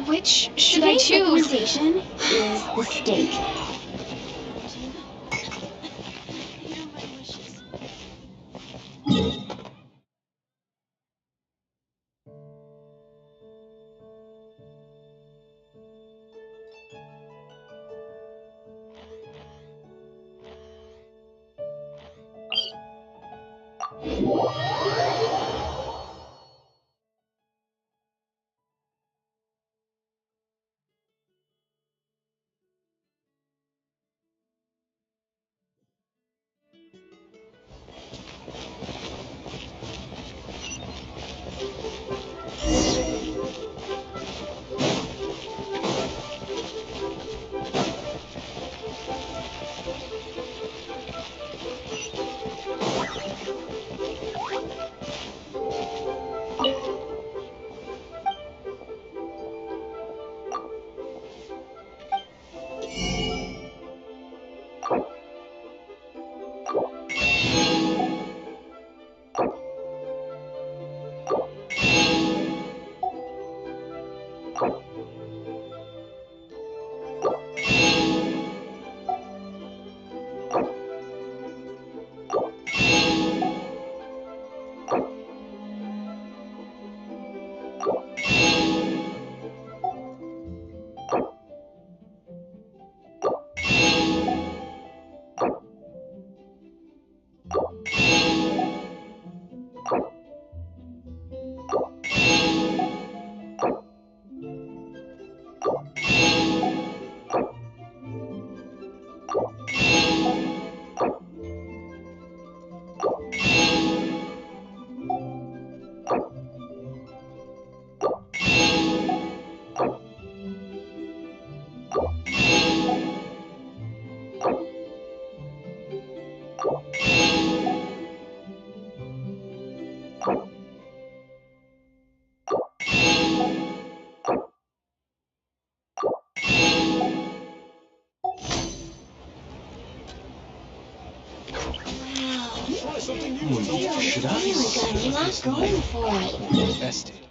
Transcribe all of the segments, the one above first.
Which should I choose? Recommendation is the steak. Should I Really got a lot going for it. invest it?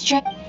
try.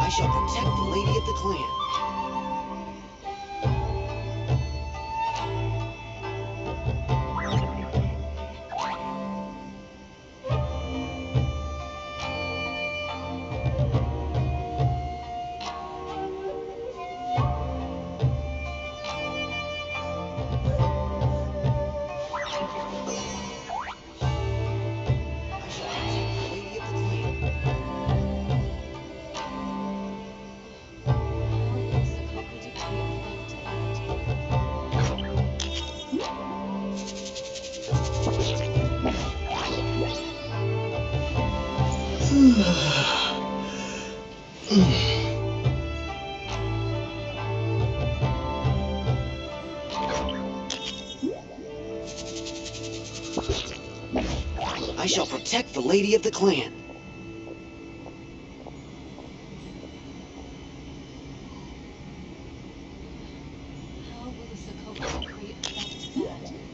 I shall protect the lady of the clan. I shall protect the lady of the clan. How will the Sokoka decree affect that?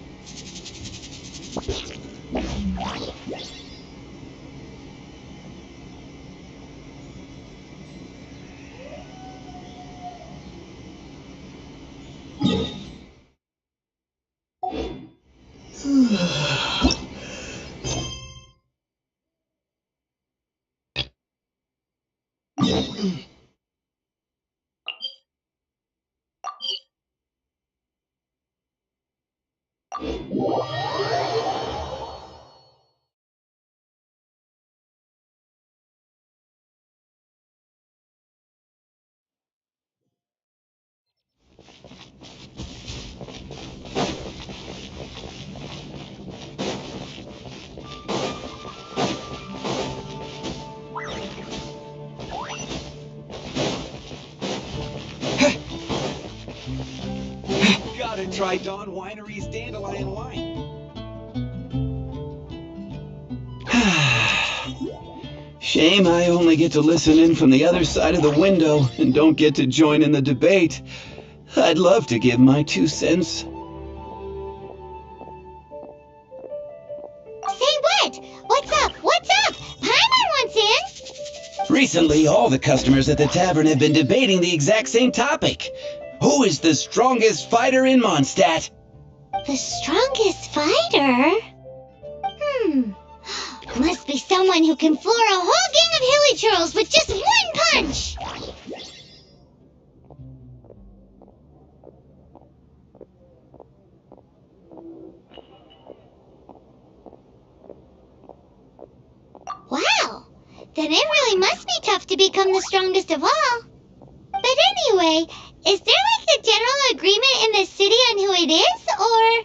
Gotta try Dawn Winery's Dandelion Wine. Shame I only get to listen in from the other side of the window and don't get to join in the debate. I'd love to give my 2 cents. Say what? What's up? What's up? Paimon wants in. Recently, all the customers at the tavern have been debating the exact same topic. Who is the strongest fighter in Mondstadt? The strongest fighter? Must be someone who can floor a whole gang of hilly churls with just one punch. Wow, then it really must be tough to become the strongest of all. But anyway, is there like a general agreement in the city on who it is, or?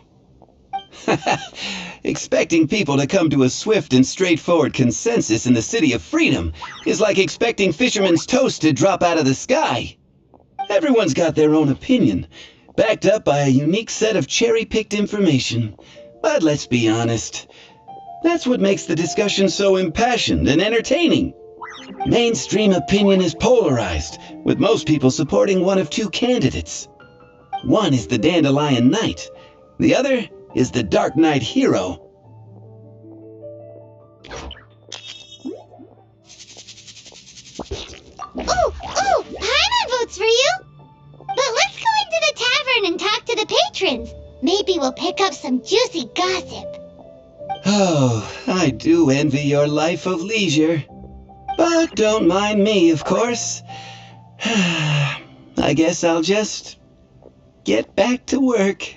Expecting people to come to a swift and straightforward consensus in the City of Freedom is like expecting fisherman's toast to drop out of the sky. Everyone's got their own opinion, backed up by a unique set of cherry-picked information. But let's be honest, that's what makes the discussion so impassioned and entertaining. Mainstream opinion is polarized, with most people supporting one of 2 candidates. One is the Dandelion Knight, the other is the Dark Knight Hero. Ooh, Paimon votes for you! But let's go into the tavern and talk to the patrons. Maybe we'll pick up some juicy gossip. Oh, I do envy your life of leisure. But don't mind me, of course. I guess I'll just get back to work.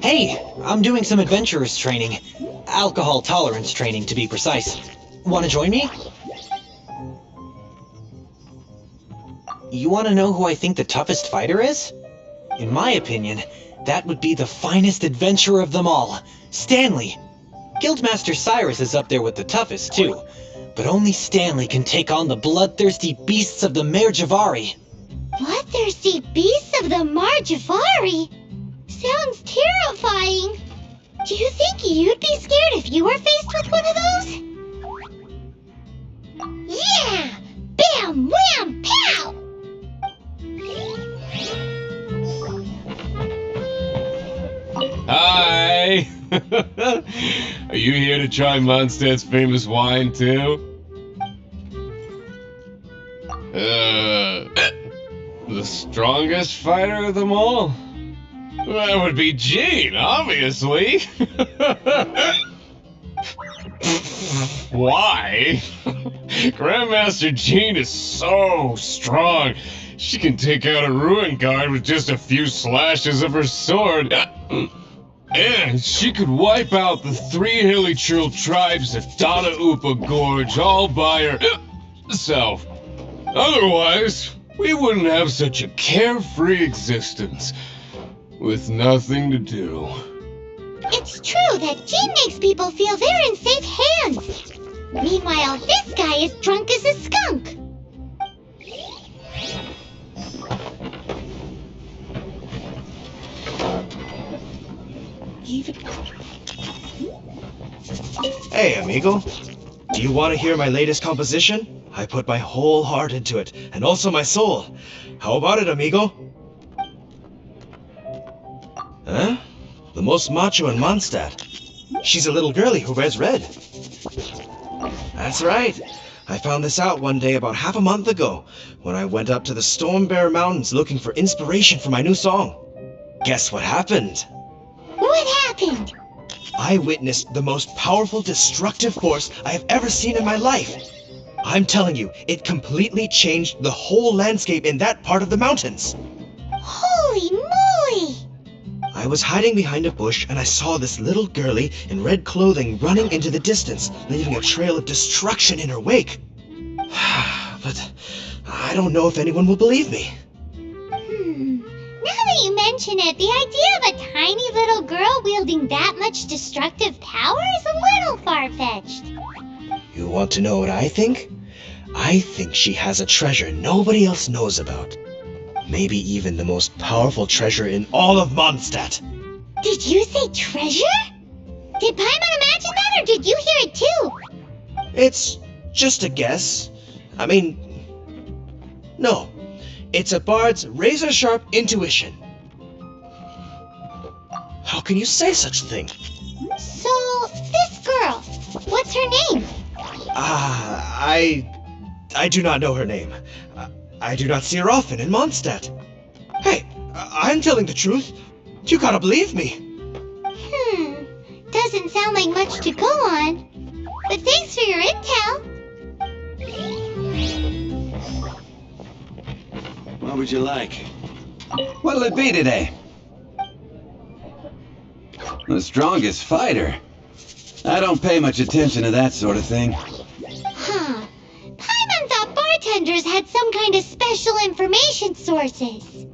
Hey, I'm doing some adventurers training. Alcohol tolerance training, to be precise. Want to join me? You want to know who I think the toughest fighter is? In my opinion, that would be the finest adventurer of them all, Stanley. Guildmaster Cyrus is up there with the toughest, too. But only Stanley can take on the bloodthirsty beasts of the Mare Javari. Bloodthirsty beasts of the Mare Javari? Sounds terrifying. Do you think you'd be scared if you were faced with one of those? Yeah! Bam! Wham! Pow! Hi! Are you here to try Mondstadt's famous wine, too? The strongest fighter of them all? That would be Gene, obviously. Why? Grandmaster Gene is so strong. She can take out a ruin guard with just a few slashes of her sword. And she could wipe out the 3 hilly churl tribes at Dada Upa Gorge all by herself. Otherwise, we wouldn't have such a carefree existence. With nothing to do. It's true that Jean makes people feel they're in safe hands. Meanwhile, this guy is drunk as a skunk. Hey, amigo. Do you want to hear my latest composition? I put my whole heart into it, and also my soul. How about it, amigo? Huh? The most macho in Mondstadt. She's a little girlie who wears red. That's right. I found this out one day about half a month ago, when I went up to the Storm Bear Mountains looking for inspiration for my new song. Guess what happened? What happened? I witnessed the most powerful destructive force I have ever seen in my life. I'm telling you, it completely changed the whole landscape in that part of the mountains. Holy moly! I was hiding behind a bush and I saw this little girlie in red clothing running into the distance, leaving a trail of destruction in her wake. But I don't know if anyone will believe me. Now that you mention it, the idea of a tiny little girl wielding that much destructive power is a little far-fetched. You want to know what I think? I think she has a treasure nobody else knows about. Maybe even the most powerful treasure in all of Mondstadt. Did you say treasure? Did Paimon imagine that, or did you hear it too? It's just a guess. I mean, no. It's a bard's razor-sharp intuition. How can you say such a thing? So, this girl, what's her name? I do not know her name. I do not see her often in Mondstadt. Hey, I'm telling the truth. You gotta believe me. Doesn't sound like much to go on. But thanks for your intel. What would you like? What'll it be today? The strongest fighter? I don't pay much attention to that sort of thing. Paimon thought bartenders had some kind of special information sources.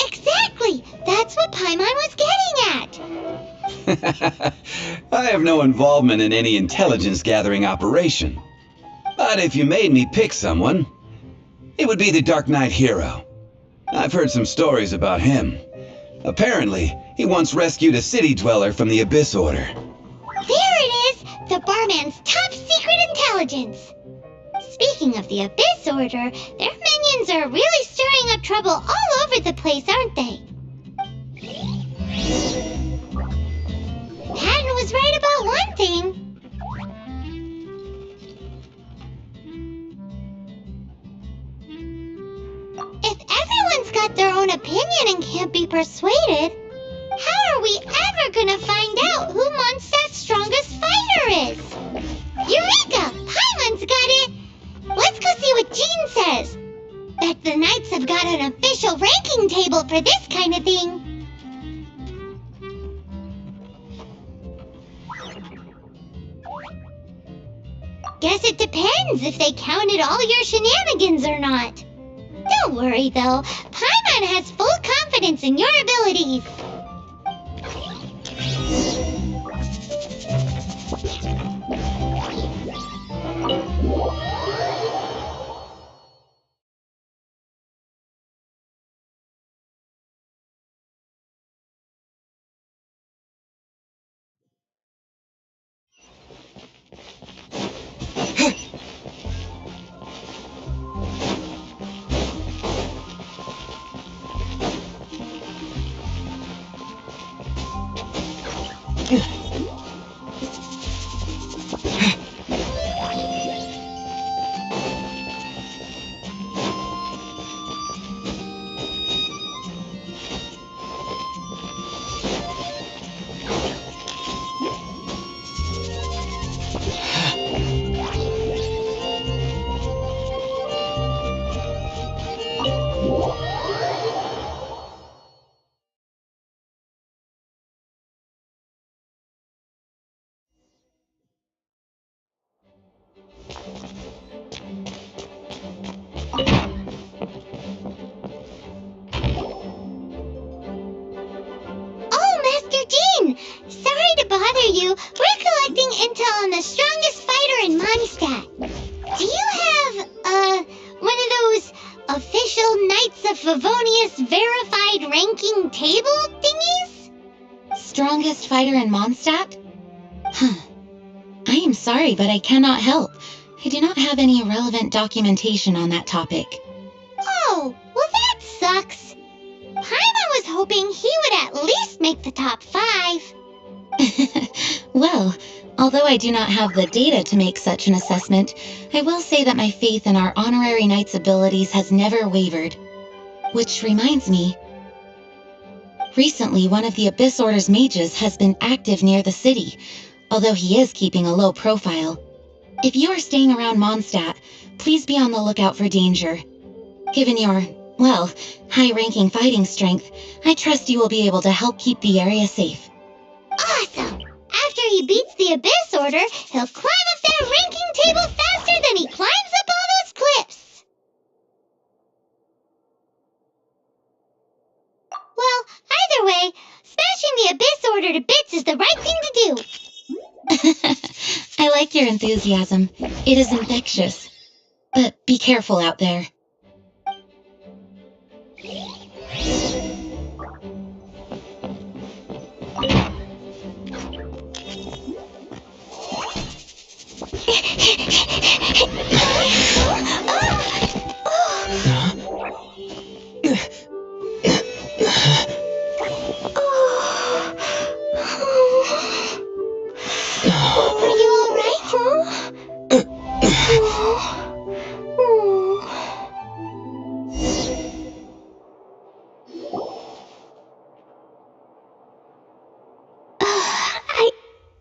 Exactly! That's what Paimon was getting at! I have no involvement in any intelligence gathering operation. But if you made me pick someone, it would be the Dark Knight hero. I've heard some stories about him. Apparently, he once rescued a city dweller from the Abyss Order. There it is! The barman's top secret intelligence! Speaking of the Abyss Order, their minions are really stirring up trouble all over the place, aren't they? Patton was right about one thing. If everyone's got their own opinion and can't be persuaded, how are we ever gonna find out who Mondstadt's strongest fighter is? Eureka! Paimon's got it! Let's go see what Jean says. Bet the Knights have got an official ranking table for this kind of thing. Guess it depends if they counted all your shenanigans or not. Don't worry though, Paimon has full confidence in your abilities. Sorry to bother you. We're collecting intel on the strongest fighter in Favonius verified ranking table thingies? Strongest fighter in Mondstadt? Huh. I am sorry, but I cannot help. I do not have any relevant documentation on that topic. Oh, well that sucks. Paimon was hoping he would at least make the top 5. Well, although I do not have the data to make such an assessment, I will say that my faith in our honorary knight's abilities has never wavered. Which reminds me, recently one of the Abyss Order's mages has been active near the city, although he is keeping a low profile. If you are staying around Mondstadt, please be on the lookout for danger. Given your, well, high-ranking fighting strength, I trust you will be able to help keep the area safe. Awesome! After he beats the Abyss Order, he'll climb up that ranking table faster than he climbs up all those cliffs! Well, either way, smashing the Abyss Order to bits is the right thing to do. I like your enthusiasm. It is infectious. But be careful out there. Are you alright, huh?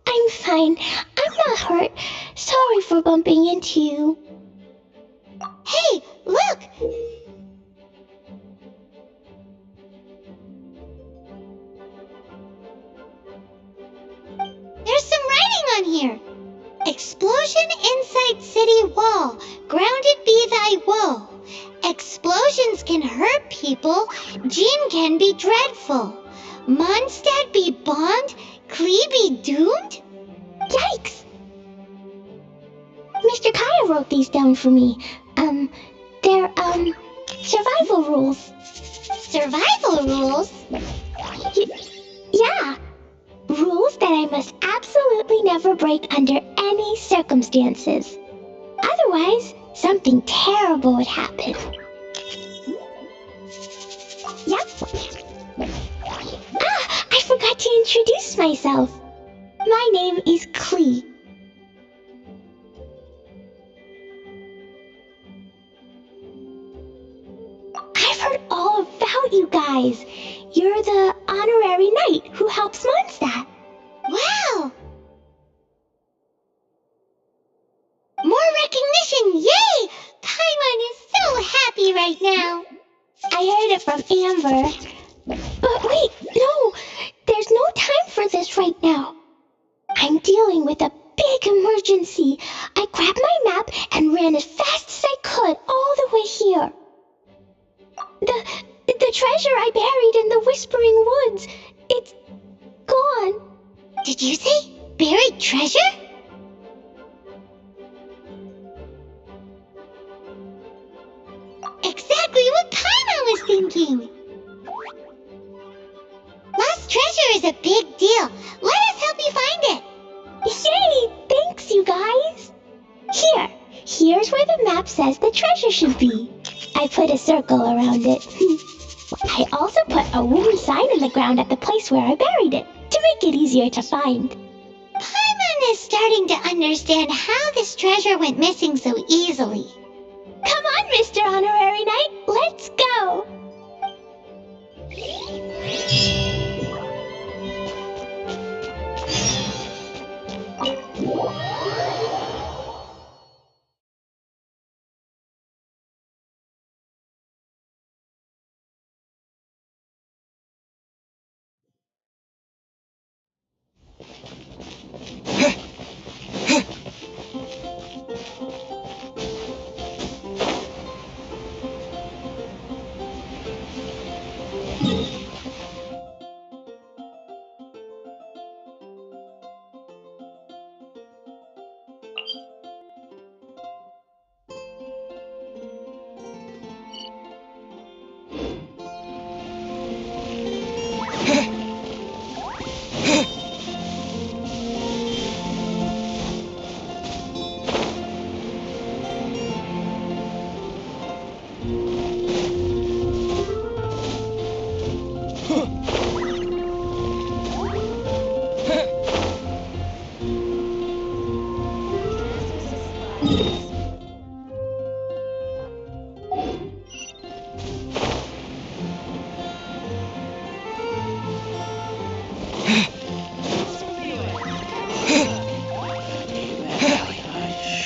I'm fine. I'm not hurt. Sorry for bumping into you. Hey, look! There's some writing on here. Explosion inside city wall. Grounded be thy woe. Explosions can hurt people. Jean can be dreadful. Mondstadt be bombed. Klee be doomed? Yikes! Mr. Kaya wrote these down for me. They're, survival rules. Survival rules? Yeah. Rules that I must absolutely never break under any circumstances. Otherwise, something terrible would happen. Yep. I forgot to introduce myself. My name is Klee. I've heard all about you guys. You're the honorary knight who helps Mondstadt. Wow! More recognition, yay! Paimon is so happy right now. I heard it from Amber. But wait, no! There's no time for this right now. I'm dealing with a big emergency. I grabbed my map and ran as fast as I could all the way here. The treasure I buried in the Whispering Woods, it's gone. Did you say buried treasure? Exactly what Paimon was thinking. Lost treasure is a big deal. Let us help you find it. Yay! Thanks, you guys. Here's where the map says the treasure should be. I put a circle around it. I also put a wooden sign in the ground at the place where I buried it, to make it easier to find. Paimon is starting to understand how this treasure went missing so easily. Come on, Mr. Honorary Knight, let's go!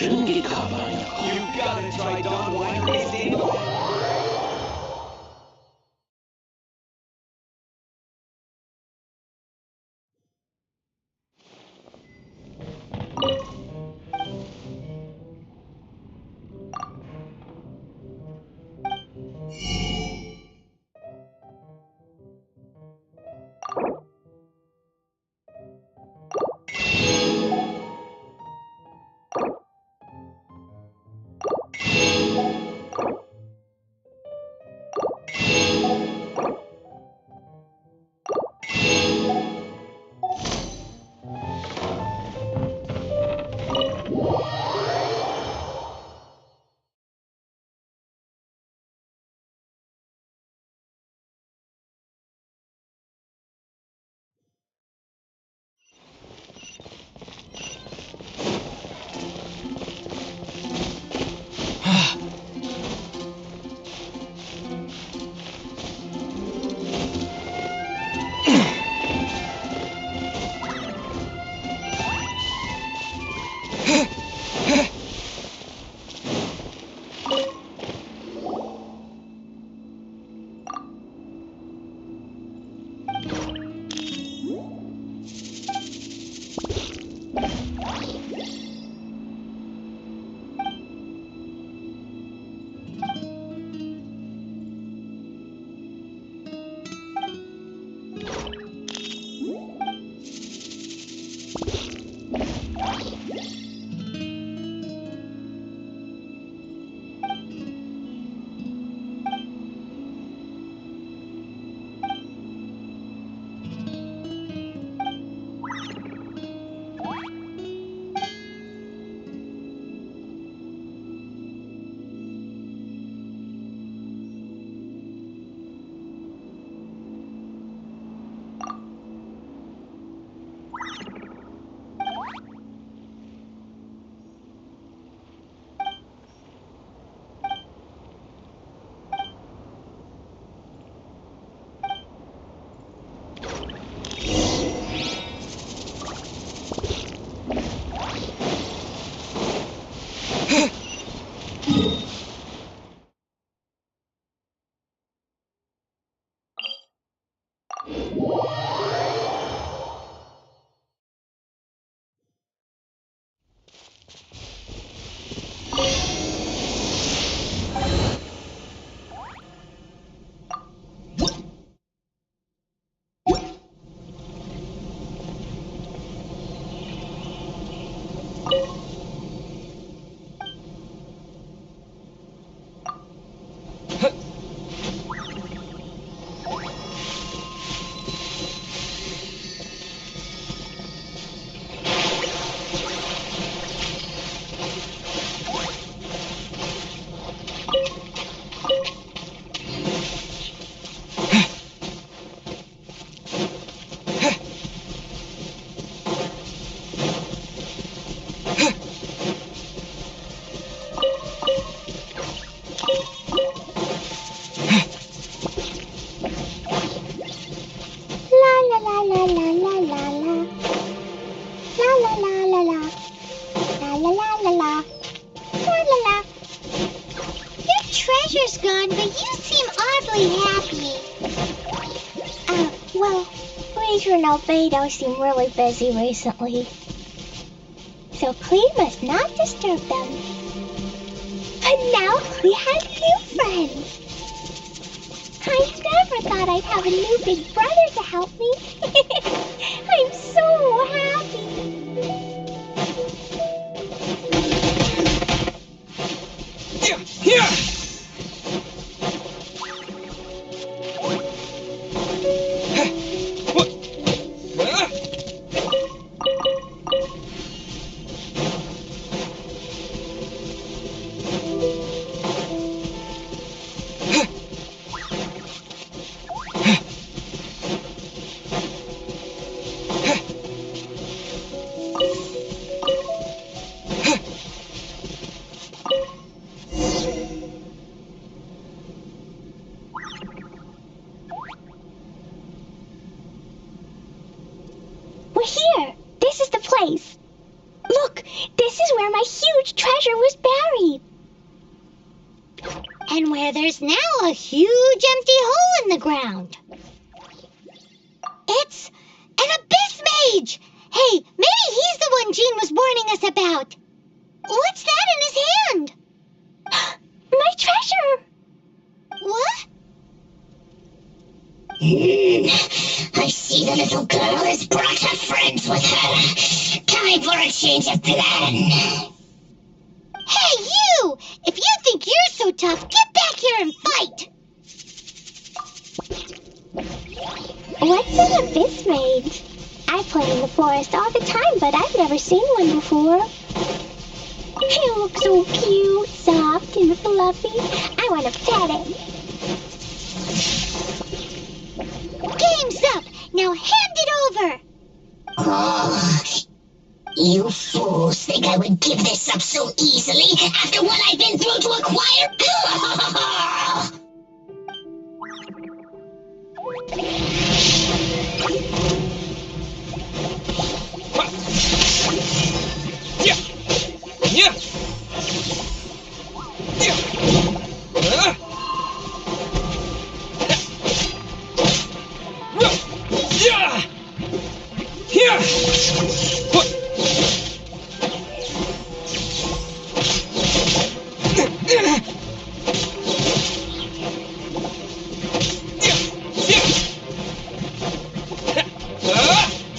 shouldn't get caught behind the bar. You gotta try Don Winery's name. Treasure's gone, but you seem oddly happy. Well, Ranger and Albedo seem really busy recently. So Klee must not disturb them. But now Klee has new friends. I never thought I'd have a new big brother to help me. I'm so happy. Yeah! huge treasure was buried. And where there's now a huge empty hole in the ground. It's an abyss mage! Hey, maybe he's the one Jean was warning us about. What's that in his hand? My treasure! What? I see the little girl has brought her friends with her. Time for a change of plan. Hey, you! If you think you're so tough, get back here and fight! What's an abyss mage? I play in the forest all the time, but I've never seen one before. He looks so cute, soft, and fluffy. I want to pet it. Game's up! Now hand it over! Oh, you fools think I would give this up so easily after what I've been through to acquire?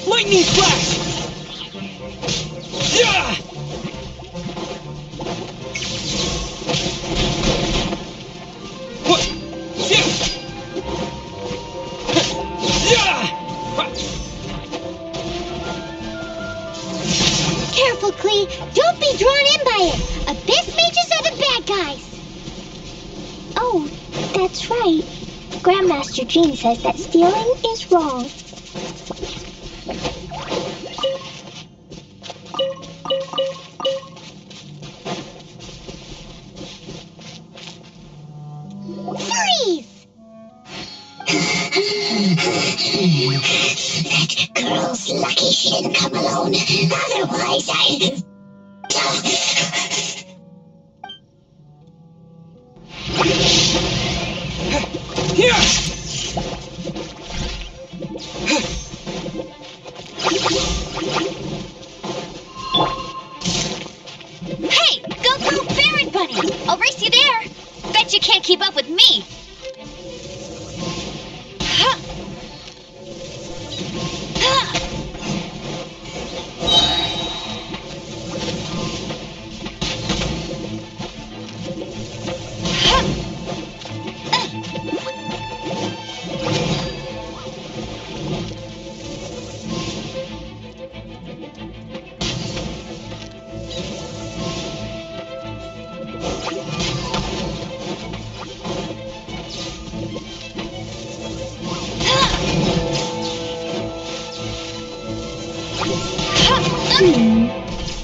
Lightning flash! Careful, Klee. Don't be drawn in by it. Abyss mages are the bad guys. Oh, that's right. Grandmaster Jean says that stealing is wrong. Freeze! That girl's lucky she didn't come alone. Otherwise, Hey, go Baron Bunny! I'll race you there! Bet you can't keep up with me! Ha! Ha!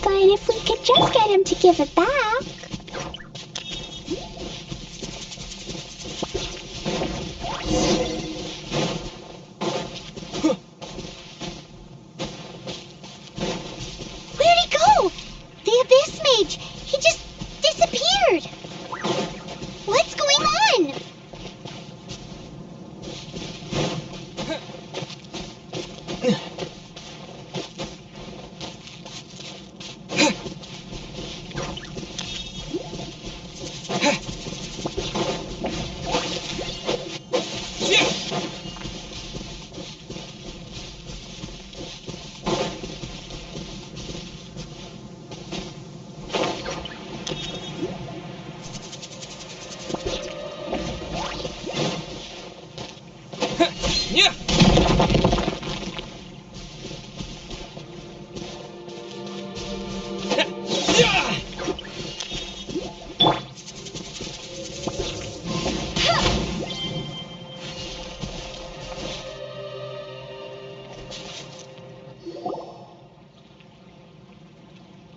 But if we could just get him to give it back. Where'd he go? The Abyss Mage. He just disappeared. What's going on?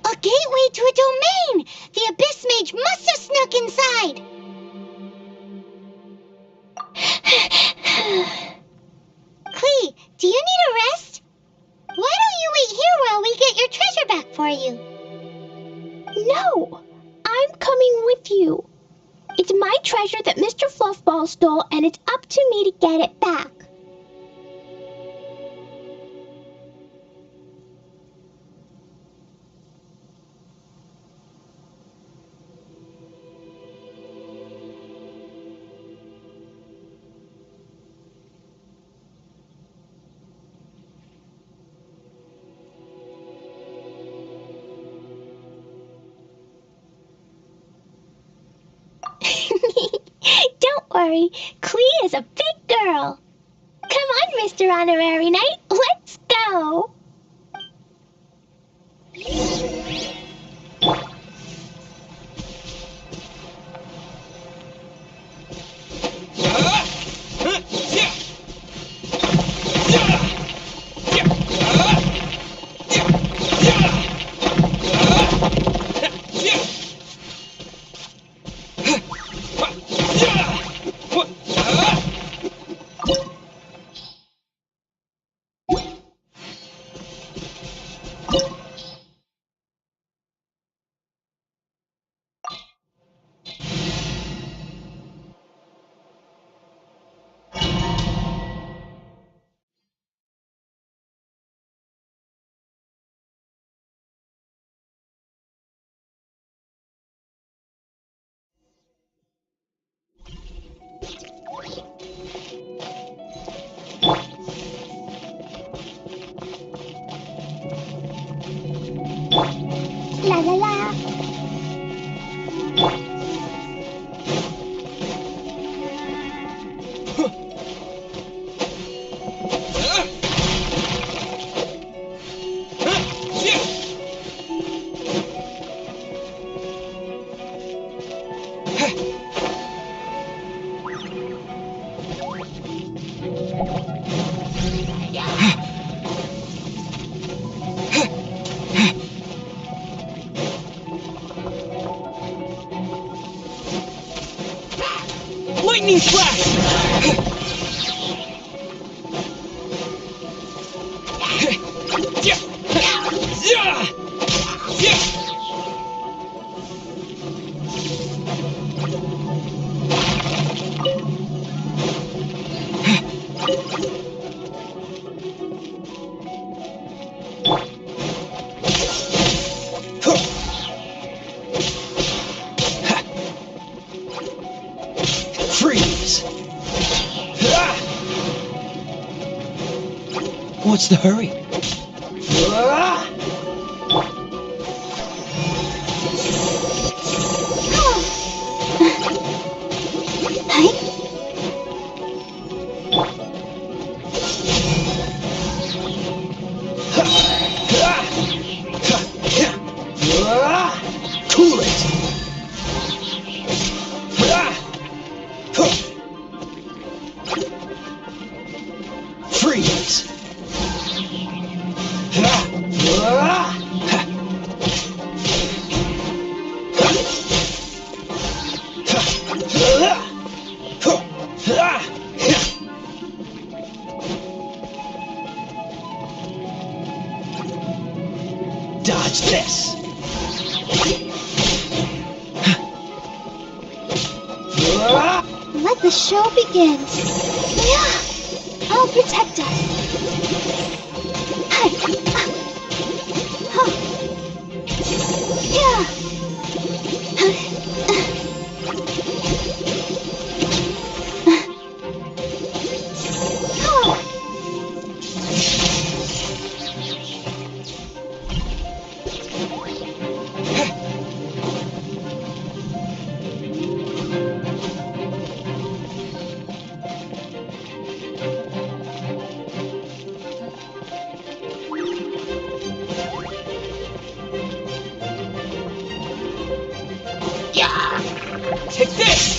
A gateway to a domain! The Abyss Mage must have snuck inside! Klee, do you need a rest? Why don't you wait here while we get your treasure back for you? No! I'm coming with you. It's my treasure that Mr. Fluffball stole, and it's up to me to get it back. Don't worry, Clee is a big girl. Come on, Mr. Honorary Knight, let's go. La la la. Lightning flash! Freeze! What's the hurry? Cool it! Freeze! Dodge this! Let the show begin. Yeah, I'll protect us. Hi. Huh. Yeah. Oh. Take this!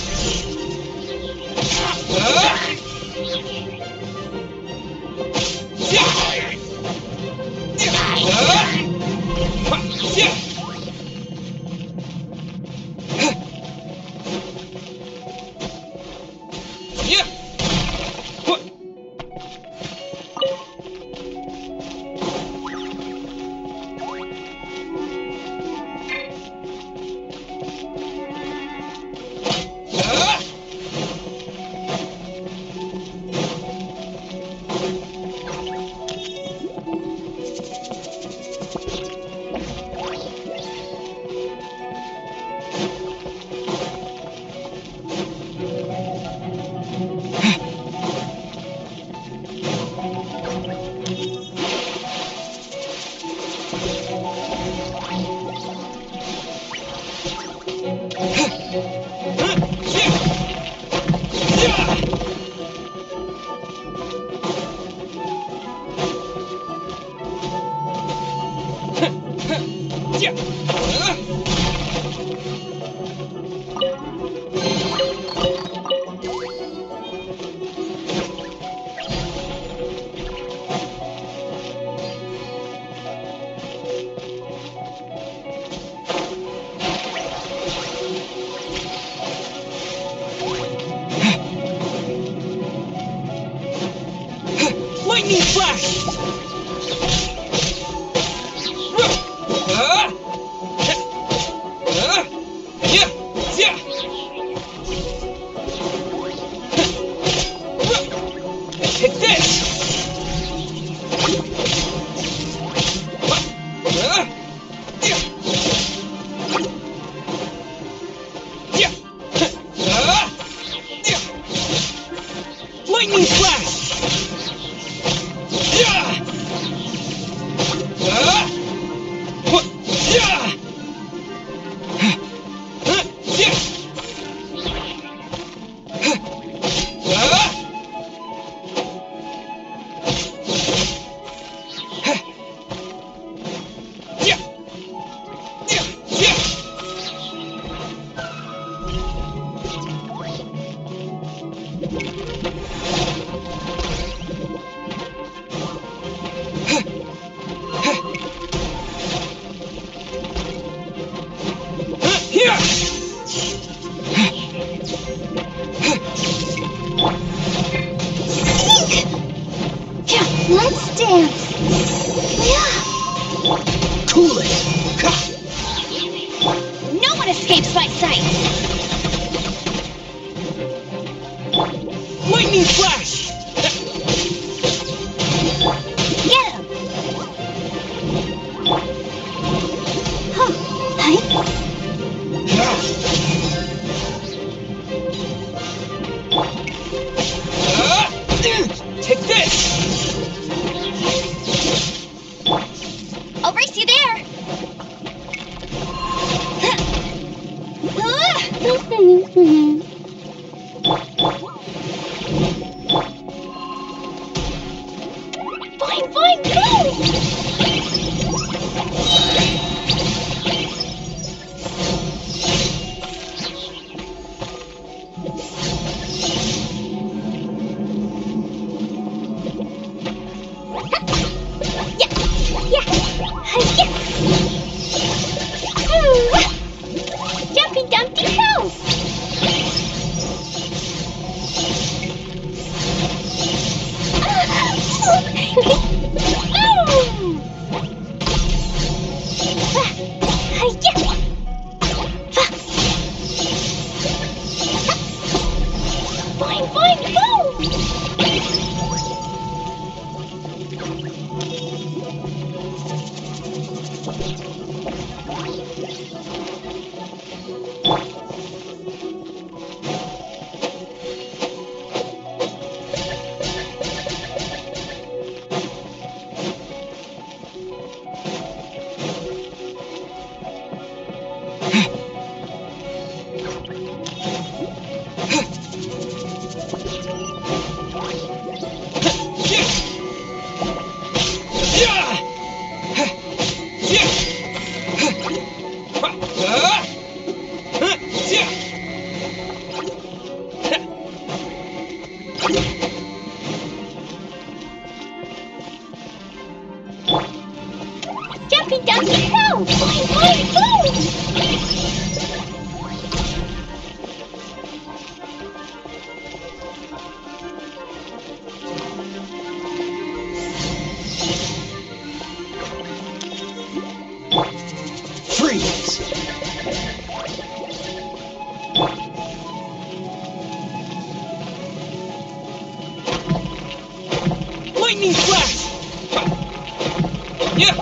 Lightning flash! Take this! Lightning flash! Let's dance. Yeah. Cool it! No one escapes my sight! Lightning flash! Get him! Take this! I'll race you there! Fine, fine, go! Jumpy Dumpty House! Fine, fine, go! Jumpy Dumpty go! Fine, fine, go! Freeze! Lightning flash! Yeah!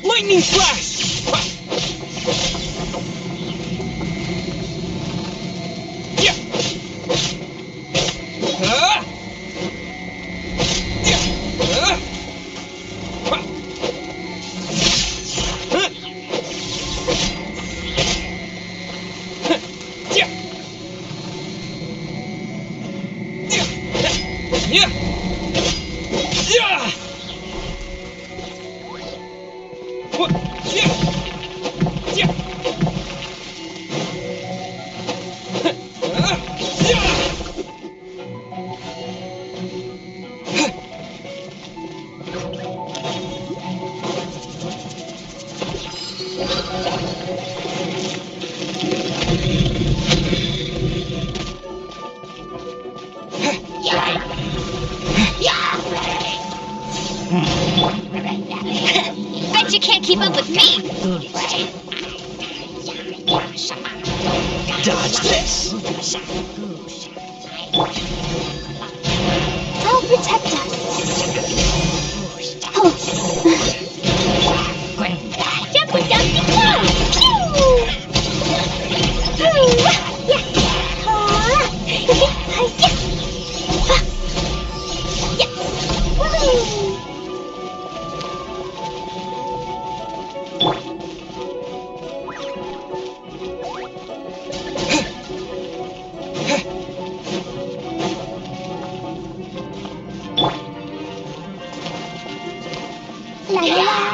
Lightning flash! Yeah! Yeah! Yeah! Yeah! What? Yeah! Yeah! Bet you can't keep up with me! Dodge this! I'll protect us. Oh. Jumpy dumpy go! Yeah. La la la.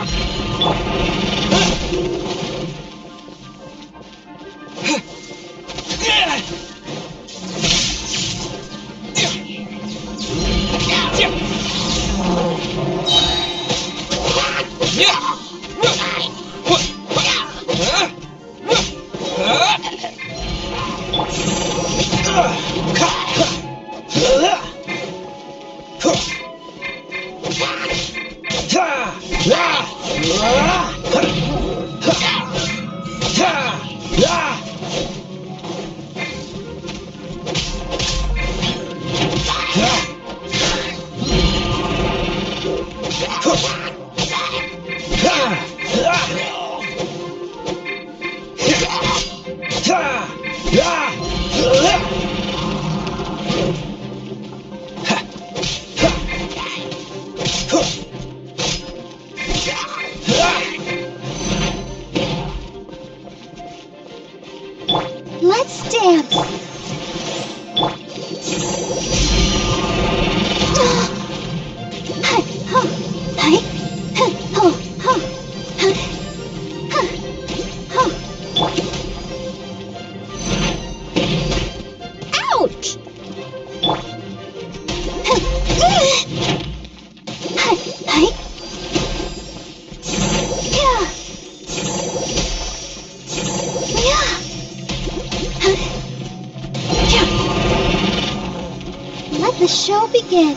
Let's dance. Ouch! Let the show begin.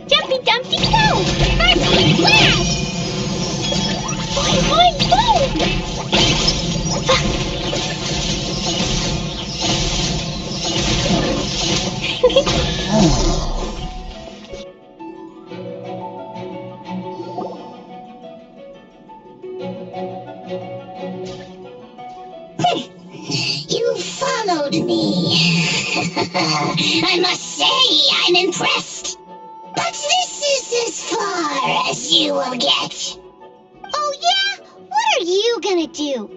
Jumpy Dumpty go! Sparkling flash! Boing boing boom! You followed me. I must say, I'm impressed. But this is as far as you will get. Oh yeah? What are you gonna do?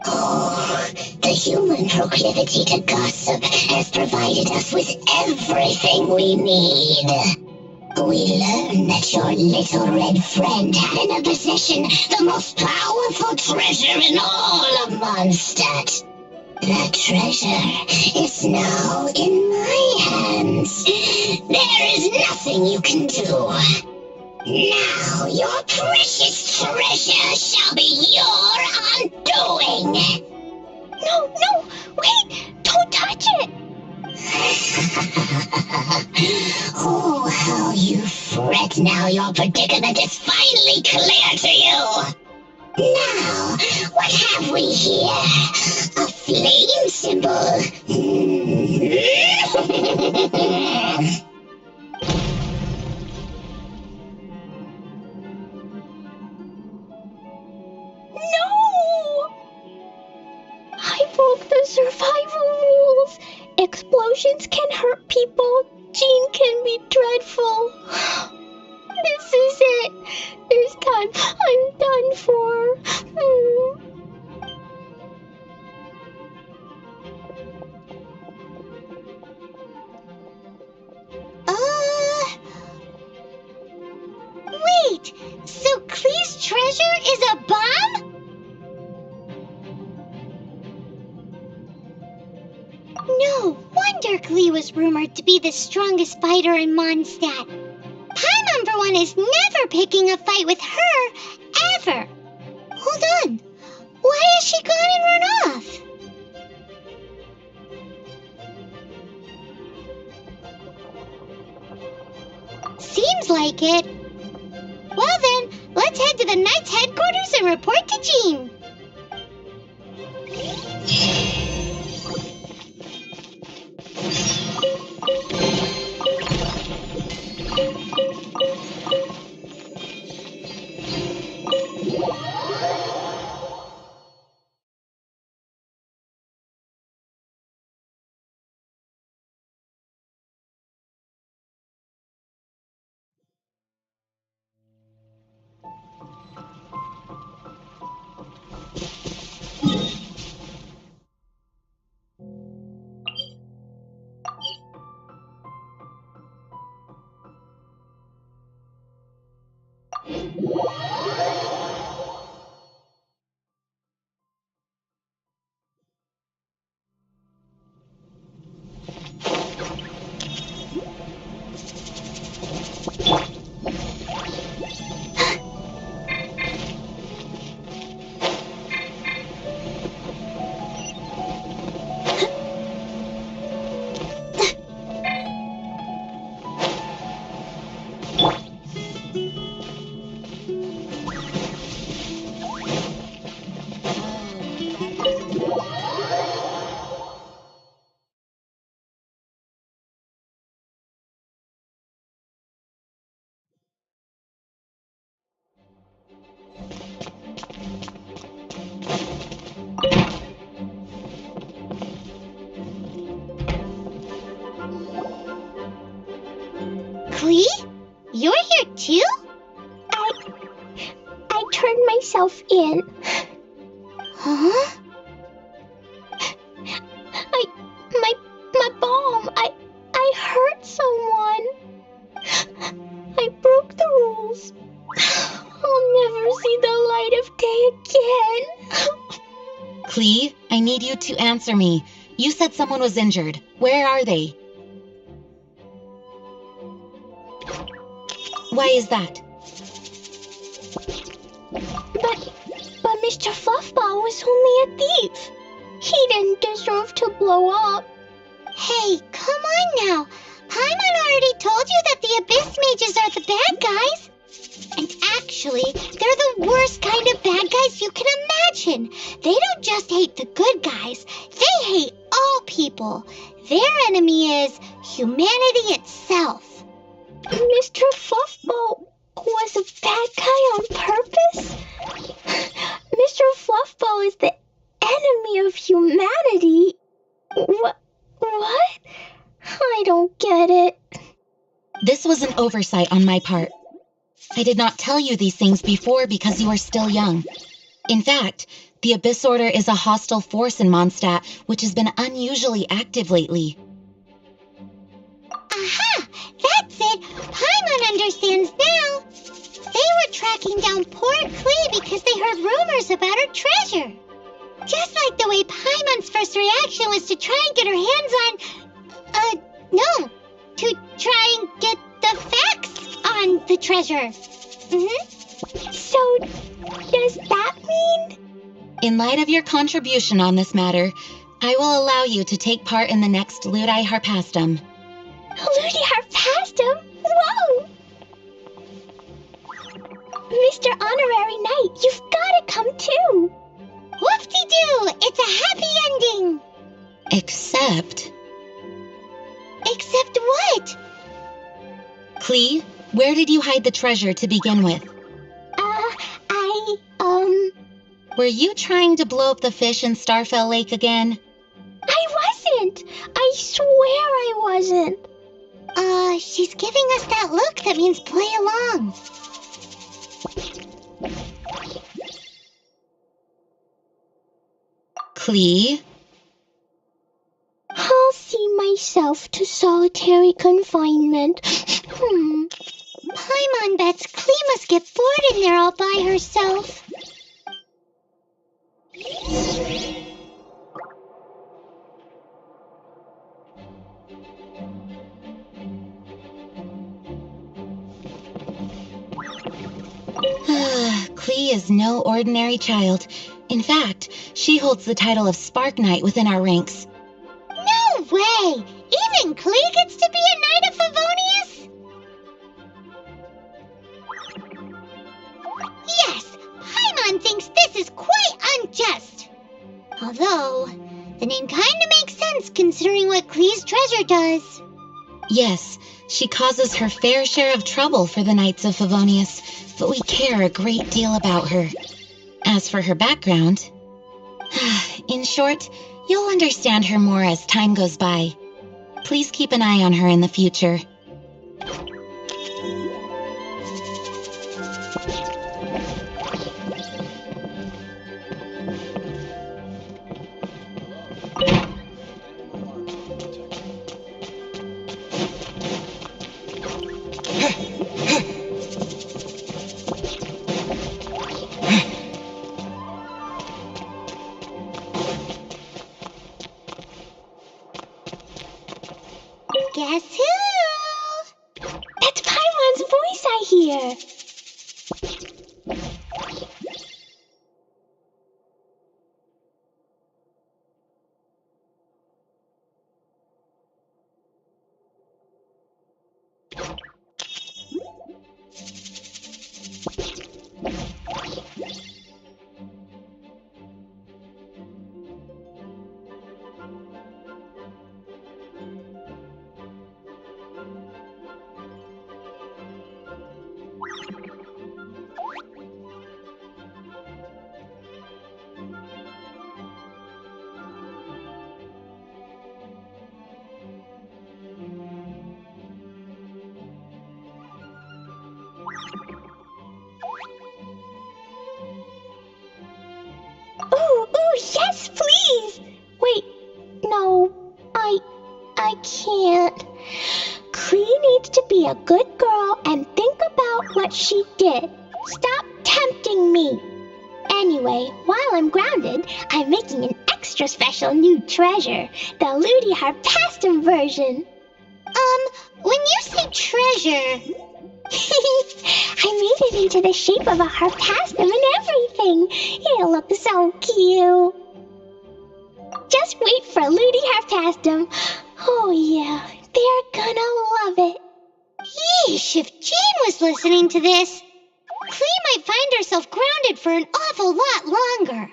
Oh, the human proclivity to gossip has provided us with everything we need. We learned that your little red friend had in her possession the most powerful treasure in all of Mondstadt. That treasure is now in my hands. There is nothing you can do. Now your precious treasure shall be your undoing. No, wait! Don't touch it! Oh, how you fret now your predicament is finally clear to you. Now, what have we here? A flame symbol. No! I broke the survival rules. Explosions can hurt people. Jean can be dreadful. This is it. This time I'm done for. Wait! So Klee's treasure is a bomb? No wonder Klee was rumored to be the strongest fighter in Mondstadt. Paimon, for one, is never picking a fight with her, ever. Hold on. Why has she gone and run off? Seems like it. Well then, let's head to the Knight's headquarters and report to Jean. Klee? You're here too? I turned myself in. Huh? My bomb. I hurt someone. I broke the rules. I'll never see the light of day again. Klee, I need you to answer me. You said someone was injured. Where are they? Why is that? But Mr. Fluffball was only a thief. He didn't deserve to blow up. Hey, come on now. Paimon already told you that the Abyss Mages are the bad guys. And actually, they're the worst kind of bad guys you can imagine. They don't just hate the good guys. They hate all people. Their enemy is humanity itself. Mr. Fluffball was a bad guy on purpose? Mr. Fluffball is the enemy of humanity? What? I don't get it. This was an oversight on my part. I did not tell you these things before because you are still young. In fact, the Abyss Order is a hostile force in Mondstadt, which has been unusually active lately. Aha! That's it! Paimon understands now! They were tracking down poor Klee because they heard rumors about her treasure. Just like the way Paimon's first reaction was to try and get her hands on... to try and get the facts on the treasure. So, does that mean? In light of your contribution on this matter, I will allow you to take part in the next Ludi Harpastum. Ludi Harpastum? Whoa! Mr. Honorary Knight, you've gotta come too! Whoop-de-doo! It's a happy ending! Except what? Klee, where did you hide the treasure to begin with? Were you trying to blow up the fish in Starfell Lake again? I wasn't! I swear I wasn't! She's giving us that look that means play along. Klee? I'll see myself to solitary confinement. Paimon bets Klee must get bored in there all by herself. Klee is no ordinary child. In fact, she holds the title of Spark Knight within our ranks. No way! Even Klee gets to be a Knight of Favonius? Yes, Paimon thinks this is quite unjust. Although, the name kinda makes sense considering what Klee's treasure does. Yes, she causes her fair share of trouble for the Knights of Favonius, but we care a great deal about her. As for her background, in short, you'll understand her more as time goes by. Please keep an eye on her in the future. Guess who? That's Paimon's voice I hear! I can't. Clee needs to be a good girl and think about what she did. Stop tempting me. Anyway, while I'm grounded, I'm making an extra special new treasure, the Ludi Harpastum version. When you say treasure... I made it into the shape of a harpastum and everything. It'll look so cute. Just wait for Ludi Harpastum. Oh yeah, they're gonna love it. Yeesh, if Jean was listening to this, Clee might find herself grounded for an awful lot longer.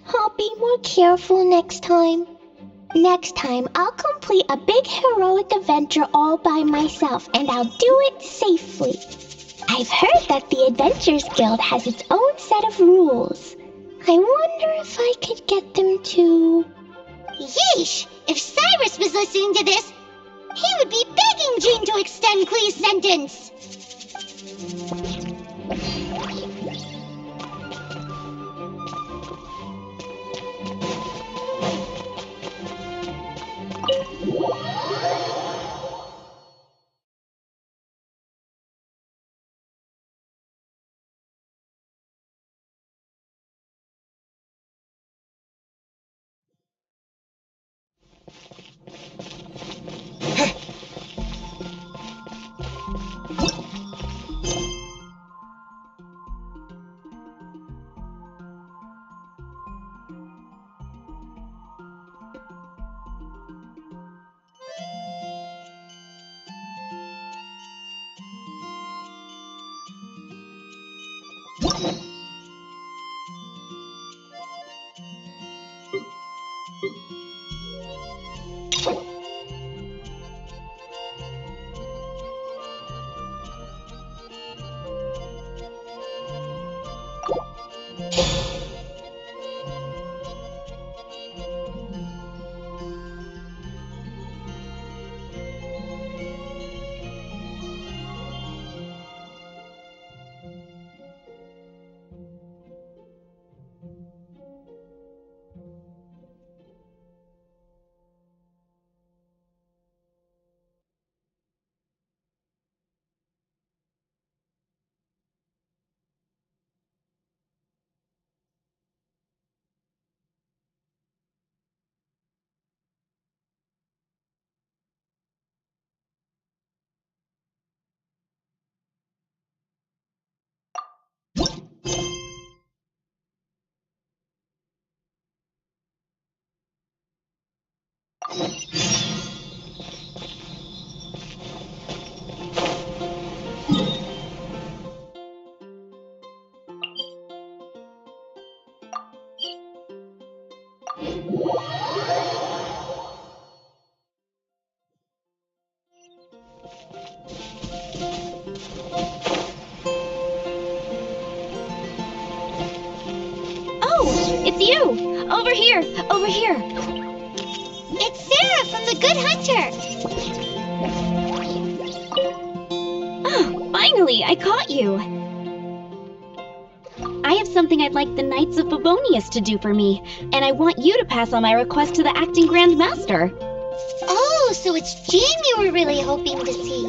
I'll be more careful next time. Next time, I'll complete a big heroic adventure all by myself, and I'll do it safely. I've heard that the Adventures Guild has its own set of rules. I wonder if I could get them to... Yeesh, if Cyrus was listening to this, he would be begging Jean to extend Clee's sentence. It's you! Over here! Over here! It's Sarah from the Good Hunter! Oh, finally! I caught you! I have something I'd like the Knights of Favonius to do for me, and I want you to pass on my request to the Acting Grand Master. Oh, so it's Jean you were really hoping to see.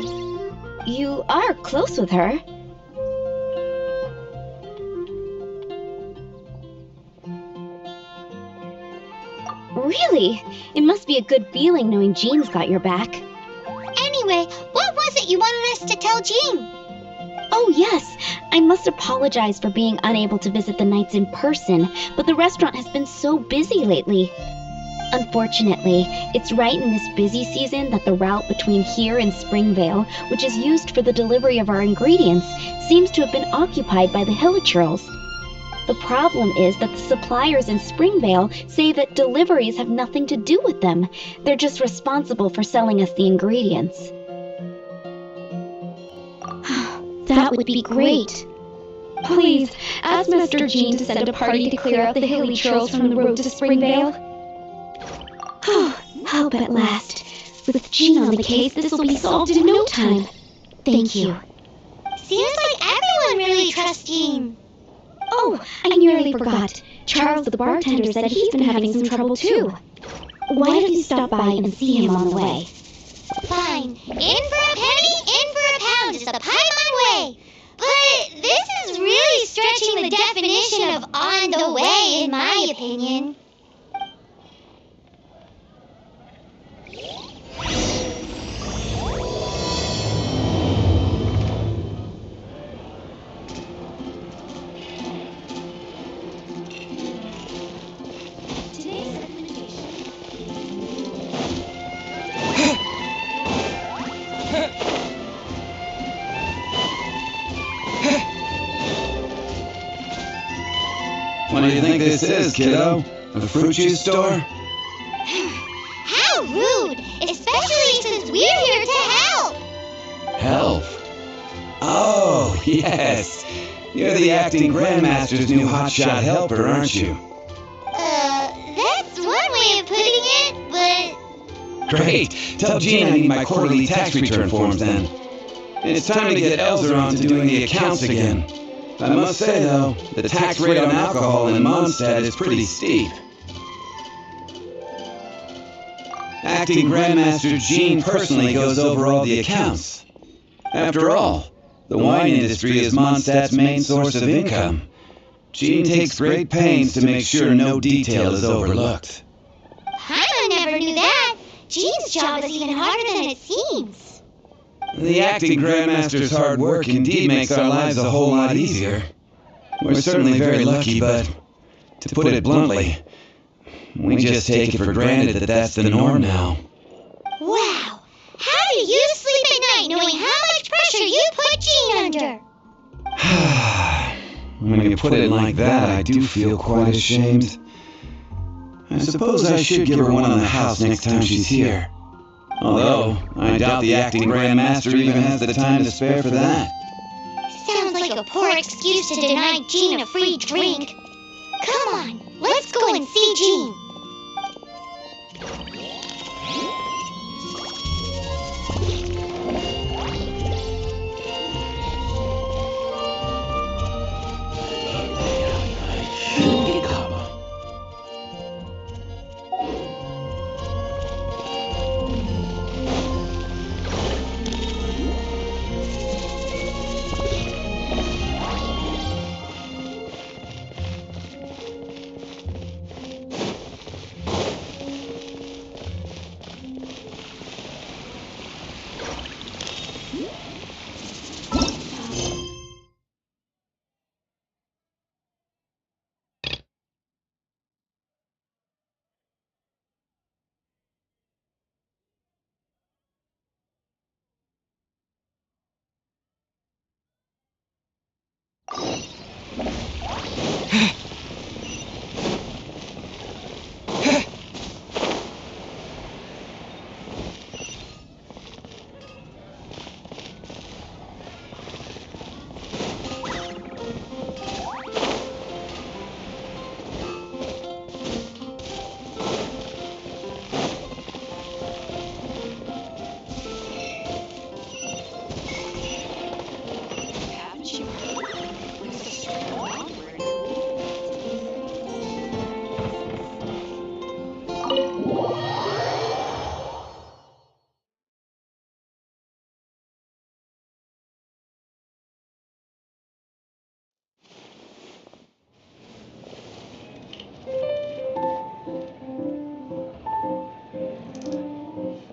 You are close with her. Really? It must be a good feeling knowing Jean's got your back. Anyway, what was it you wanted us to tell Jean? Oh, yes. I must apologize for being unable to visit the Knights in person, but the restaurant has been so busy lately. Unfortunately, it's right in this busy season that the route between here and Springvale, which is used for the delivery of our ingredients, seems to have been occupied by the Hilichurls. The problem is that the suppliers in Springvale say that deliveries have nothing to do with them. They're just responsible for selling us the ingredients. That would be great. Please, ask Master Jean to send a party to clear out the Hilichurls from the road to Springvale. Help at last. With Jean on the case, this will be solved in no time. Thank you. Seems like everyone really trusts Jean. Oh, I nearly forgot. Charles the bartender said he's been having some trouble too. Why don't you stop by and see him on the way? Fine. In for a penny, in for a pound. Just a pie my way. But this is really stretching the definition of on the way, in my opinion. What do you think this is, kiddo? A fruit juice store? How rude! Especially since we're here to help! Help? Oh, yes. You're the acting Grandmaster's new hotshot helper, aren't you? That's one way of putting it, but... Great. Tell Jean I need my quarterly tax return forms then. It's time to get Elzer on to doing the accounts again. I must say, though, the tax rate on alcohol in Mondstadt is pretty steep. Acting Grandmaster Jean personally goes over all the accounts. After all, the wine industry is Mondstadt's main source of income. Jean takes great pains to make sure no detail is overlooked. Paimon never knew that. Jean's job is even harder than it seems. The acting Grandmaster's hard work indeed makes our lives a whole lot easier. We're certainly very lucky, but to put it bluntly, we just take it for granted that that's the norm now. Wow! How do you sleep at night knowing how much pressure you put Jean under? When you put it like that, I do feel quite ashamed. I suppose I should give her one on the house next time she's here. Although, I doubt the acting Grandmaster even has the time to spare for that. Sounds like a poor excuse to deny Jean a free drink. Come on, let's go and see Jean.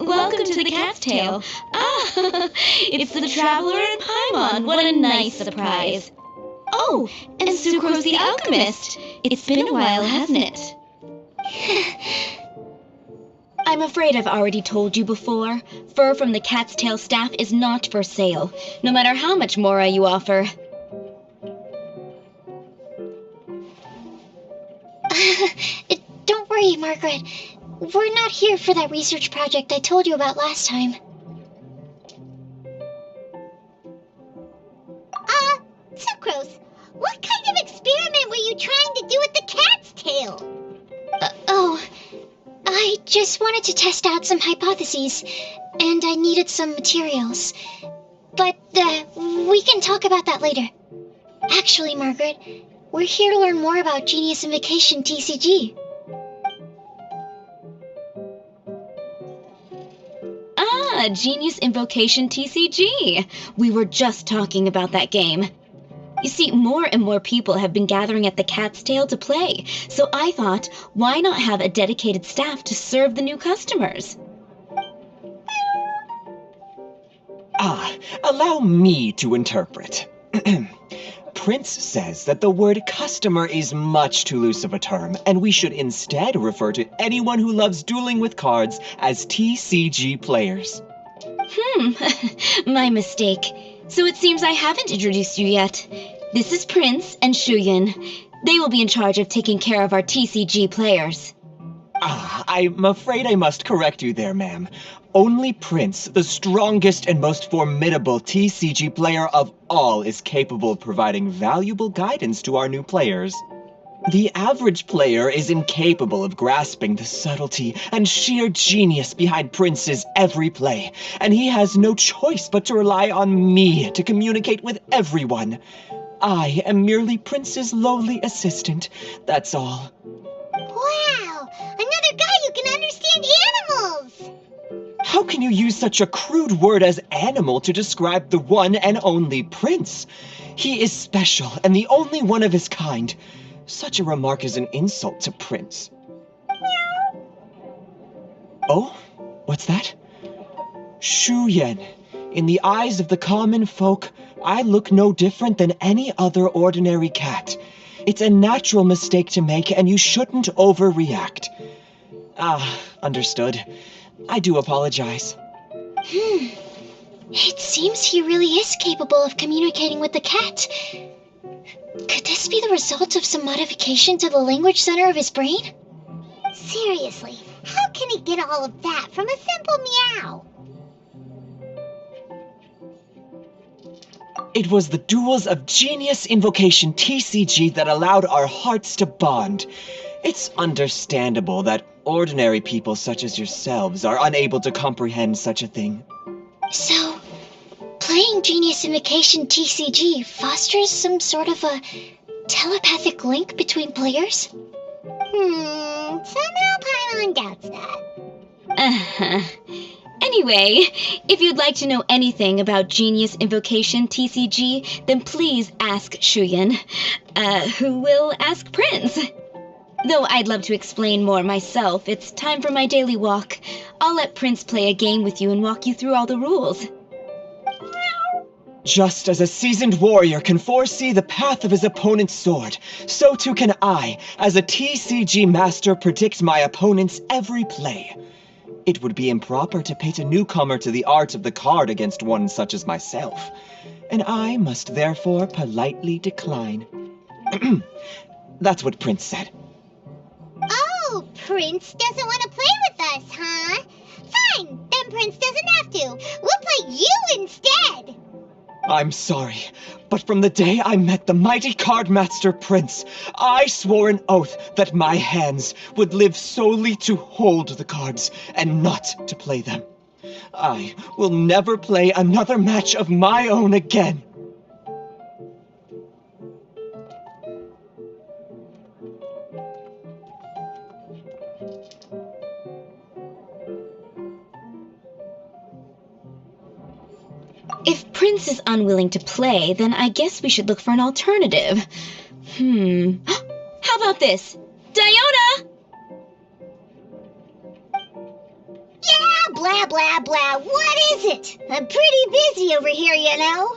Welcome to the Cat's Tail. Ah, it's the Traveler and Paimon. What a nice surprise. Oh, and Sucrose the Alchemist. It's been a while, hasn't it? I'm afraid I've already told you before. Fur from the Cat's Tail staff is not for sale, no matter how much Mora you offer. Don't worry, Margaret. We're not here for that research project I told you about last time. Sucrose, what kind of experiment were you trying to do with the cat's tail? I I just wanted to test out some hypotheses, and I needed some materials. But, we can talk about that later. Actually, Margaret, we're here to learn more about Genius Invocation TCG. Ah, Genius Invocation TCG. We were just talking about that game. You see, more and more people have been gathering at the Cat's Tail to play, so I thought, why not have a dedicated staff to serve the new customers? Allow me to interpret. Prince says that the word customer is much too loose of a term, and we should instead refer to anyone who loves dueling with cards as TCG players. My mistake. So it seems I haven't introduced you yet. This is Prince and Shuyan. They will be in charge of taking care of our TCG players. I'm afraid I must correct you there, ma'am. Only Prince, the strongest and most formidable TCG player of all, is capable of providing valuable guidance to our new players. The average player is incapable of grasping the subtlety and sheer genius behind Prince's every play, and he has no choice but to rely on me to communicate with everyone. I am merely Prince's lowly assistant, that's all. Wow! Another guy who can understand animals! How can you use such a crude word as animal to describe the one and only Prince? He is special and the only one of his kind. Such a remark is an insult to Prince. Oh? What's that? Shuyan. In the eyes of the common folk, I look no different than any other ordinary cat. It's a natural mistake to make, and you shouldn't overreact. Understood. I do apologize. It seems he really is capable of communicating with the cat. Could this be the result of some modification to the language center of his brain? Seriously, how can he get all of that from a simple meow? It was the duels of Genius Invocation TCG that allowed our hearts to bond. It's understandable that ordinary people such as yourselves are unable to comprehend such a thing. So, playing Genius Invocation TCG fosters some sort of a telepathic link between players? Somehow Paimon doubts that. Anyway, if you'd like to know anything about Genius Invocation TCG, then please ask Shuyan, who will ask Prince. Though I'd love to explain more myself, it's time for my daily walk. I'll let Prince play a game with you and walk you through all the rules. Just as a seasoned warrior can foresee the path of his opponent's sword, so too can I, as a TCG master, predict my opponent's every play. It would be improper to pit a newcomer to the art of the card against one such as myself, and I must therefore politely decline. That's what Prince said. Oh, Prince doesn't want to play with us, huh? Fine, then Prince doesn't have to. We'll play you instead. I'm sorry, but from the day I met the mighty card master Prince, I swore an oath that my hands would live solely to hold the cards and not to play them. I will never play another match of my own again. If Prince is unwilling to play, then I guess we should look for an alternative. How about this? Diona! Yeah, blah, blah, blah. What is it? I'm pretty busy over here, you know.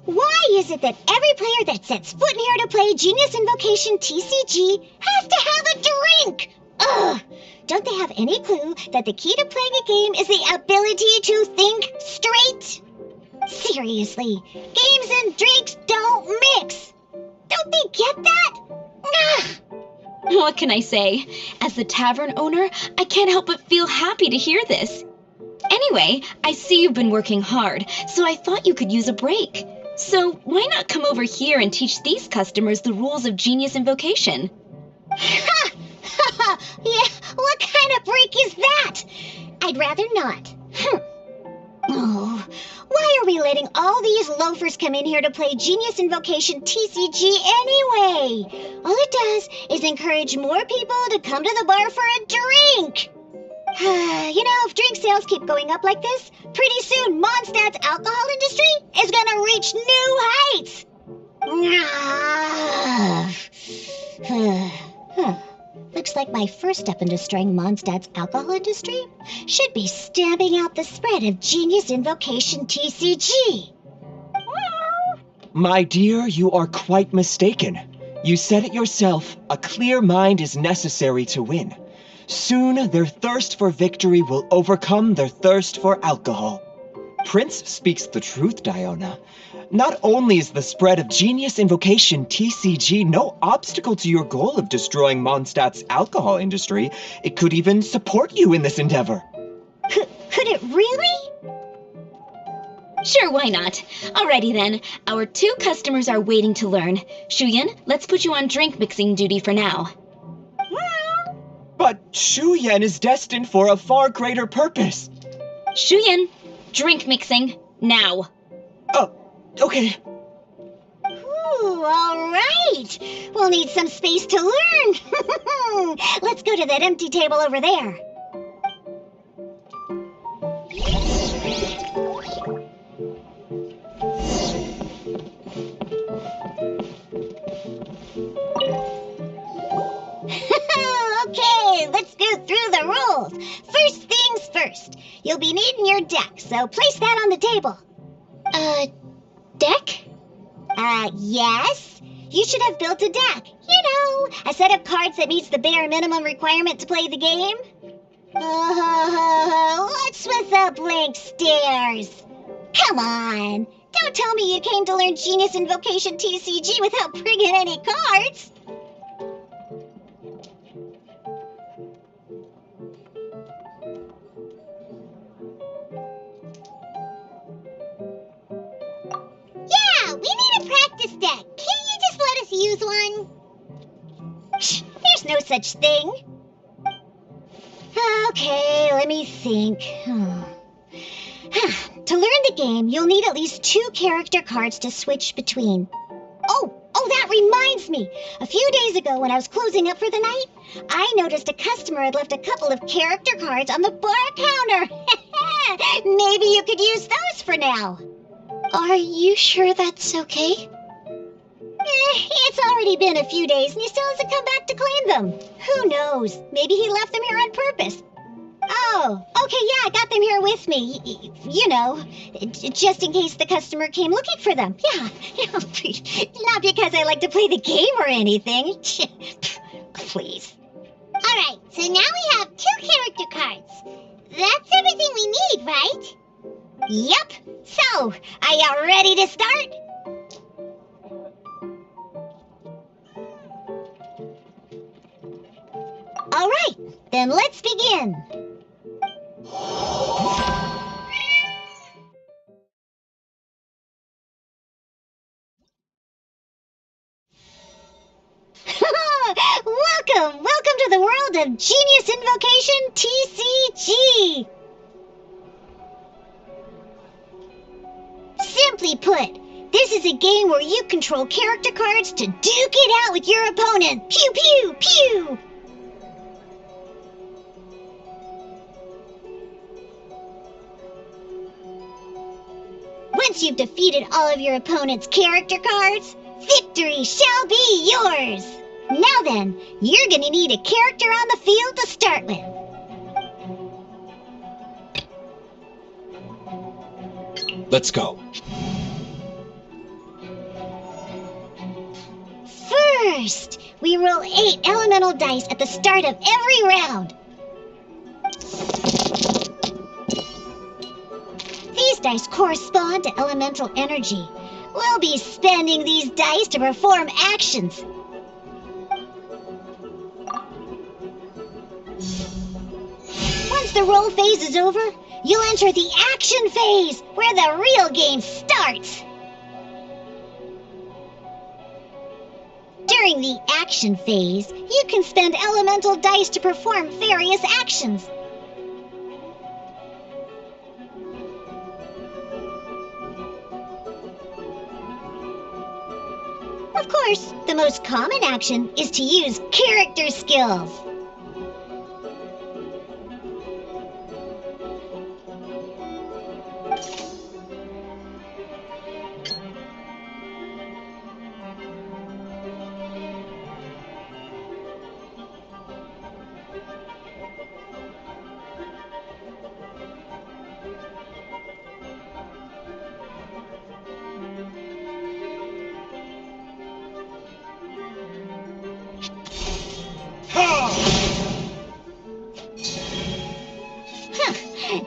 Why is it that every player that sets foot in here to play Genius Invocation TCG has to have a drink? Ugh! Don't they have any clue that the key to playing a game is the ability to think straight? Seriously, games and drinks don't mix. Don't they get that? Ugh. What can I say? As the tavern owner, I can't help but feel happy to hear this. Anyway, I see you've been working hard, so I thought you could use a break. So why not come over here and teach these customers the rules of Genius Invocation? Ha! Yeah, what kind of break is that? I'd rather not. Oh, why are we letting all these loafers come in here to play Genius Invocation TCG anyway? All it does is encourage more people to come to the bar for a drink. If drink sales keep going up like this, pretty soon Mondstadt's alcohol industry is gonna reach new heights. Looks like my first step in destroying Mondstadt's alcohol industry should be stamping out the spread of Genius Invocation TCG. My dear, you are quite mistaken. You said it yourself, a clear mind is necessary to win. Soon, their thirst for victory will overcome their thirst for alcohol. Prince speaks the truth, Diona. Not only is the spread of Genius Invocation TCG no obstacle to your goal of destroying Mondstadt's alcohol industry, it could even support you in this endeavor. Could it really? Sure, why not? Alrighty then, our 2 customers are waiting to learn. Shuyan, let's put you on drink mixing duty for now. But Shuyan is destined for a far greater purpose. Shuyan, drink mixing, now. Oh, okay. Ooh, all right. We'll need some space to learn. Let's go to that empty table over there. Okay, let's go through the rules. First things first. You'll be needing your deck, so place that on the table. Deck? Yes. You should have built a deck. A set of cards that meets the bare minimum requirement to play the game. What's with the blank stares? Come on. Don't tell me you came to learn Genius Invocation TCG without bringing any cards. Yeah, we need a practice deck. Can't you just let us use one? There's no such thing. Okay, let me think. To learn the game, you'll need at least 2 character cards to switch between. Oh, that reminds me. A few days ago when I was closing up for the night, I noticed a customer had left a couple of character cards on the bar counter. Maybe you could use those for now. Are you sure that's okay? It's already been a few days and he still hasn't come back to claim them. Who knows? Maybe he left them here on purpose. Oh, okay, yeah, I got them here with me. Just in case the customer came looking for them. Yeah, not because I like to play the game or anything. Please. All right, so now we have 2 character cards. That's everything we need, right? Yep. So, are you ready to start? All right, then let's begin. Welcome to the world of Genius Invocation TCG. Simply put, this is a game where you control character cards to duke it out with your opponent. Pew, pew, pew! Once you've defeated all of your opponent's character cards, victory shall be yours! Now then, you're gonna need a character on the field to start with. Let's go. First, we roll 8 elemental dice at the start of every round. These These dice correspond to elemental energy. We'll be spending these dice to perform actions. Once the roll phase is over, you'll enter the action phase, where the real game starts. During the action phase, you can spend elemental dice to perform various actions. Of course, the most common action is to use character skills.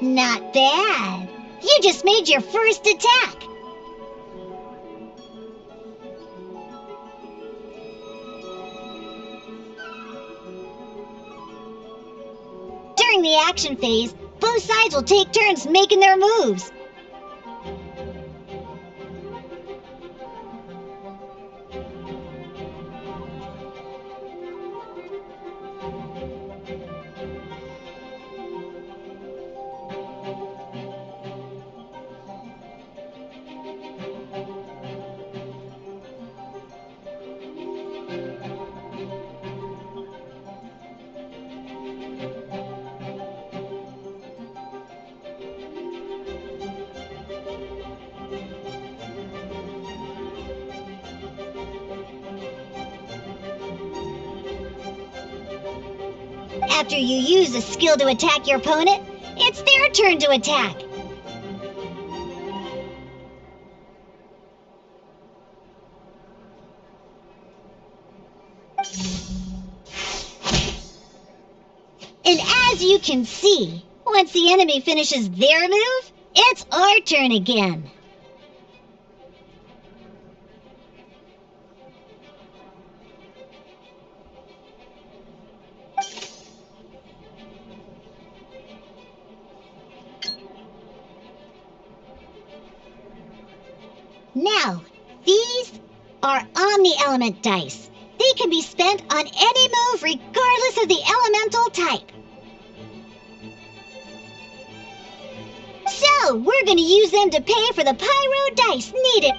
Not bad. You just made your first attack. During the action phase, both sides will take turns making their moves. After you use a skill to attack your opponent, it's their turn to attack. And as you can see, once the enemy finishes their move, it's our turn again. Now, these are Omni-Element dice. They can be spent on any move regardless of the elemental type. So, we're going to use them to pay for the pyro dice needed.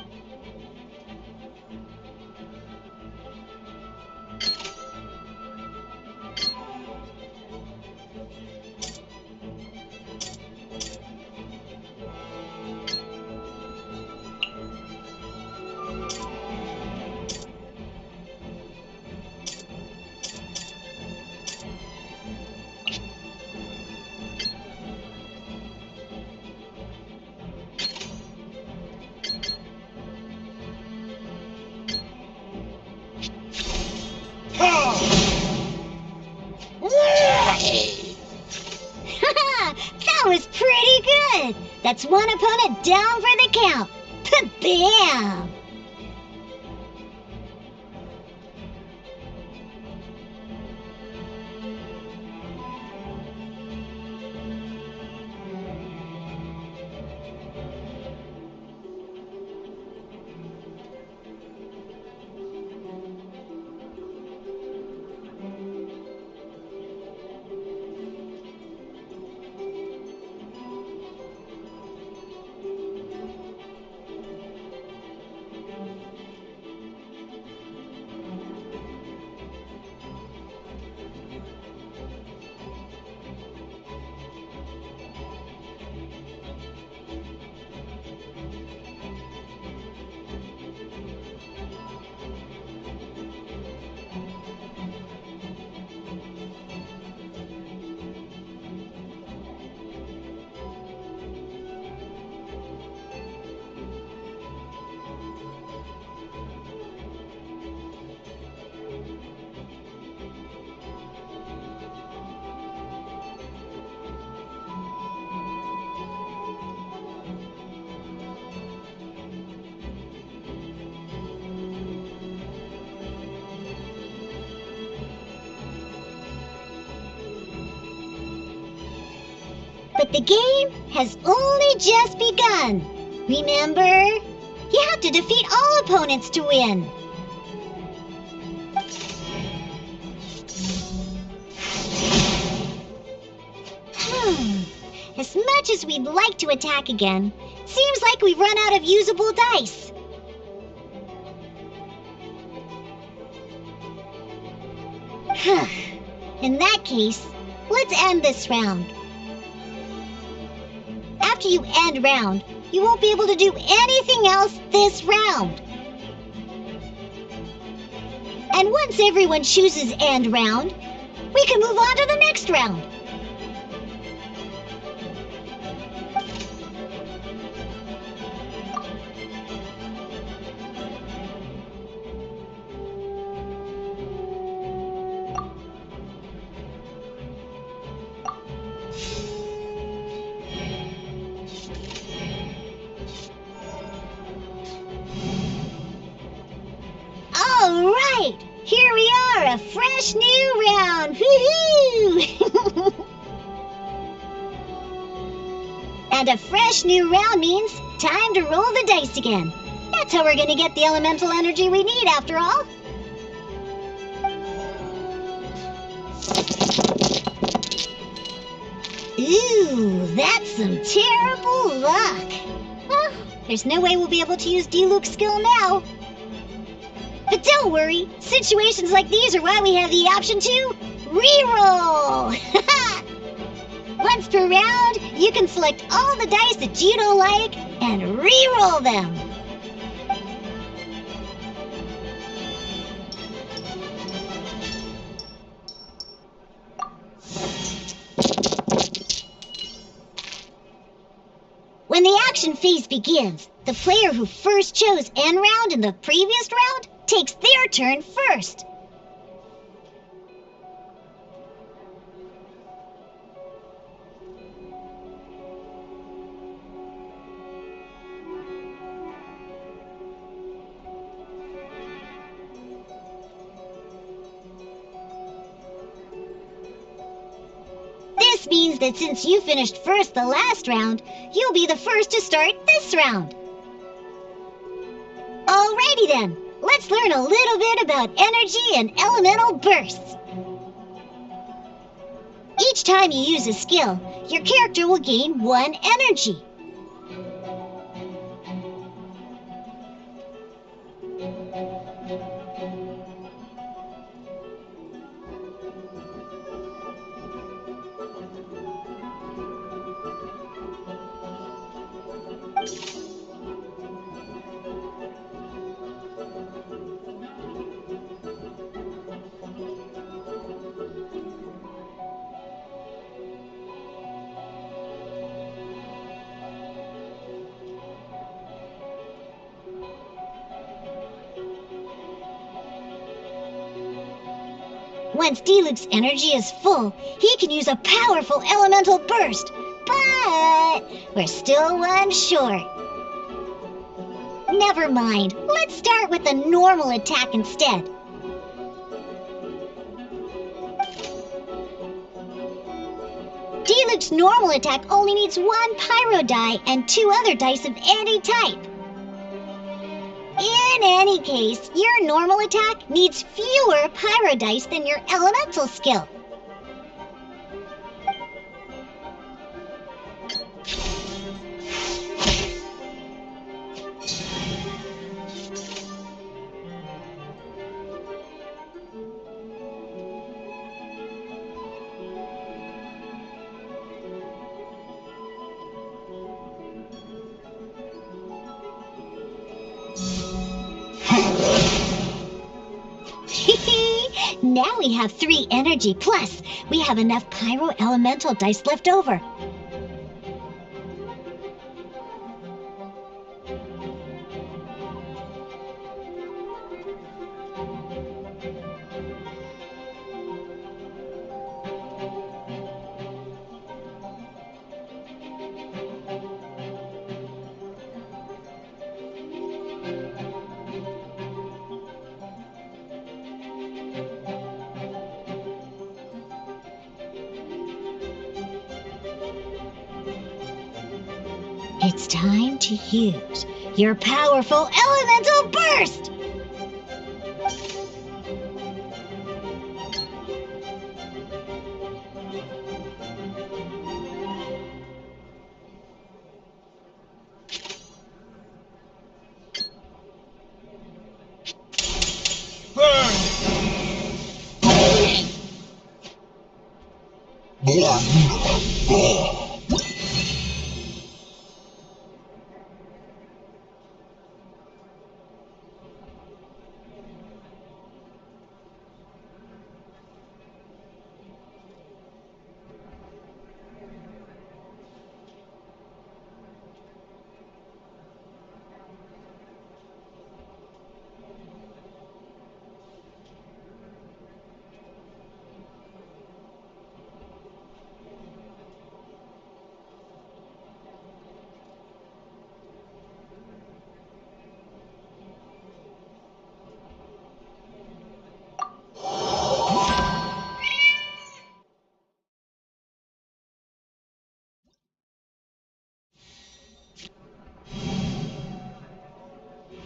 That was pretty good. That's one opponent down for the count. Bam! But the game has only just begun. Remember? You have to defeat all opponents to win. As much as we'd like to attack again, seems like we've run out of usable dice. In that case, let's end this round. After you end round, you won't be able to do anything else this round. And once everyone chooses end round, we can move on to the next round. All right, here we are, a fresh new round. Woohoo! And a fresh new round means time to roll the dice again. That's how we're gonna get the elemental energy we need after all. Ooh, that's some terrible luck. Well, there's no way we'll be able to use Diluc's skill now. But don't worry, situations like these are why we have the option to re-roll. Once per round, you can select all the dice that you don't like and re-roll them. When the action phase begins, the player who first chose end round in the previous round takes their turn first. This means that since you finished first the last round, you'll be the first to start this round. Alrighty then, let's learn a little bit about energy and elemental bursts. Each time you use a skill, your character will gain 1 energy. Once Diluc's energy is full, he can use a powerful elemental burst. But we're still one short. Never mind. Let's start with a normal attack instead. Diluc's normal attack only needs 1 pyro die and 2 other dice of any type. In any case, your normal attack needs fewer pyro dice than your elemental skill. Now we have 3 energy, plus we have enough pyro elemental dice left over. It's time to use your powerful elemental burst!